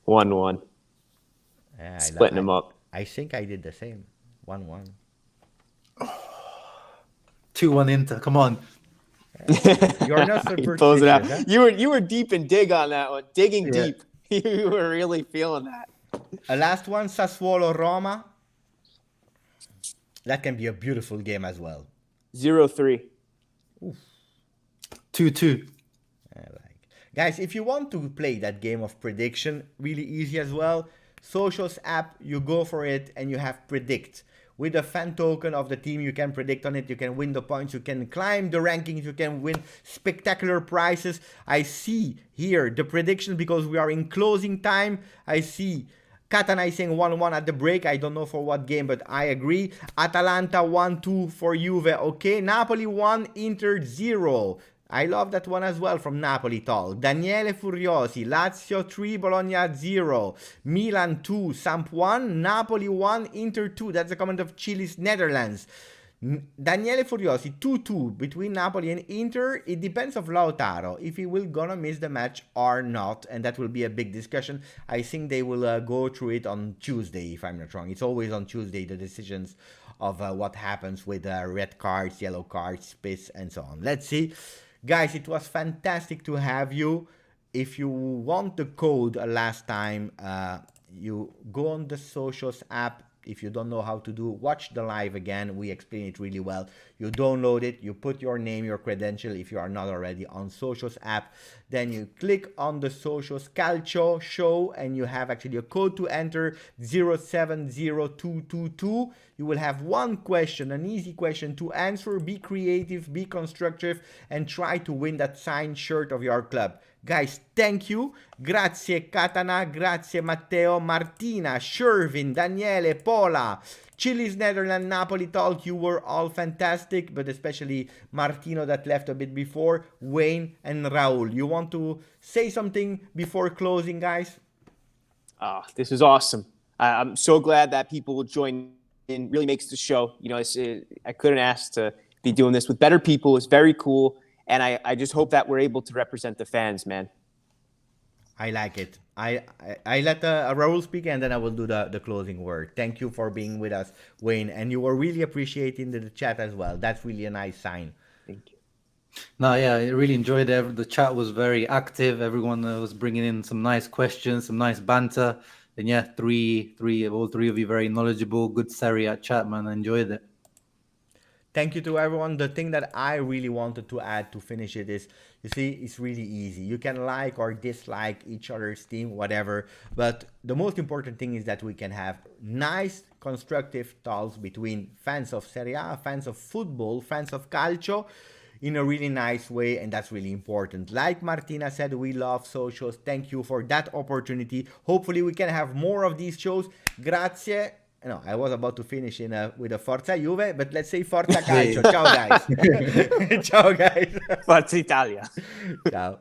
[SPEAKER 3] 1-1. Splitting them up.
[SPEAKER 1] I think I did the same. 1-1.
[SPEAKER 4] 2-1 Inter. Come on.
[SPEAKER 1] You're not
[SPEAKER 3] He
[SPEAKER 1] superstitious.
[SPEAKER 3] pulls it out.
[SPEAKER 1] Huh?
[SPEAKER 3] You were deep in dig on that one. Digging deep. You were really feeling that.
[SPEAKER 1] Last one, Sassuolo Roma. That can be a beautiful game as well.
[SPEAKER 3] 0-3.
[SPEAKER 4] 2-2.
[SPEAKER 1] Guys, if you want to play that game of prediction, really easy as well. Socios app, you go for it and you have predict. With a fan token of the team, you can predict on it. You can win the points. You can climb the rankings. You can win spectacular prizes. I see here the prediction because we are in closing time. I see 𝗀𝗳𝗃 saying 1-1 at the break. I don't know for what game, but I agree. Atalanta 1-2 for Juve. Okay. Napoli 1, Inter 0. I love that one as well from Napoli Talk. Daniele Furiosi, Lazio 3, Bologna 0. Milan 2, Samp 1, Napoli 1, Inter 2. That's a comment of Chilis Netherlands. Daniele Furiosi, 2-2 between Napoli and Inter. It depends of Lautaro if he will gonna miss the match or not, and that will be a big discussion. I think they will go through it on Tuesday, if I'm not wrong. It's always on Tuesday, the decisions of what happens with red cards, yellow cards, spits, and so on. Let's see. Guys, it was fantastic to have you. If you want the code last time, you go on the Socios app. If you don't know how to do, watch the live again. We explain it really well. You download it, you put your name, your credential if you are not already on Socios app. Then you click on the Socios Calcio show and you have actually a code to enter 070222. You will have one question, an easy question to answer. Be creative, be constructive, and try to win that signed shirt of your club. Guys, thank you. Grazie 𝗀𝗃𝗃, grazie Matteo, Martina, Shervin, Daniele, Paula, Chilis Netherlands, Napoli Talk. You were all fantastic, but especially Martino that left a bit before, Wayne and Raul. You want to say something before closing, guys?
[SPEAKER 3] This is awesome. I'm so glad that people will join in. Really makes the show. You know, I couldn't ask to be doing this with better people. It's very cool. And I just hope that we're able to represent the fans, man.
[SPEAKER 1] I like it. I let Raul speak and then I will do the closing word. Thank you for being with us, Wayne. And you were really appreciating the chat as well. That's really a nice sign.
[SPEAKER 3] Thank you.
[SPEAKER 4] No, yeah, I really enjoyed it. The chat was very active. Everyone was bringing in some nice questions, some nice banter. And yeah, all three of you very knowledgeable. Good Serie A chat, man. I enjoyed it.
[SPEAKER 1] Thank you to everyone. The thing that I really wanted to add to finish it is, you see, it's really easy. You can like or dislike each other's team, whatever. But the most important thing is that we can have nice, constructive talks between fans of Serie A, fans of football, fans of calcio, in a really nice way, and that's really important. Like Martina said, we love Socios. Thank you for that opportunity. Hopefully we can have more of these shows. Grazie. No, I was about to finish with a Forza Juve, but let's say Forza Calcio. Ciao, guys. Ciao, guys.
[SPEAKER 3] Forza Italia.
[SPEAKER 1] Ciao.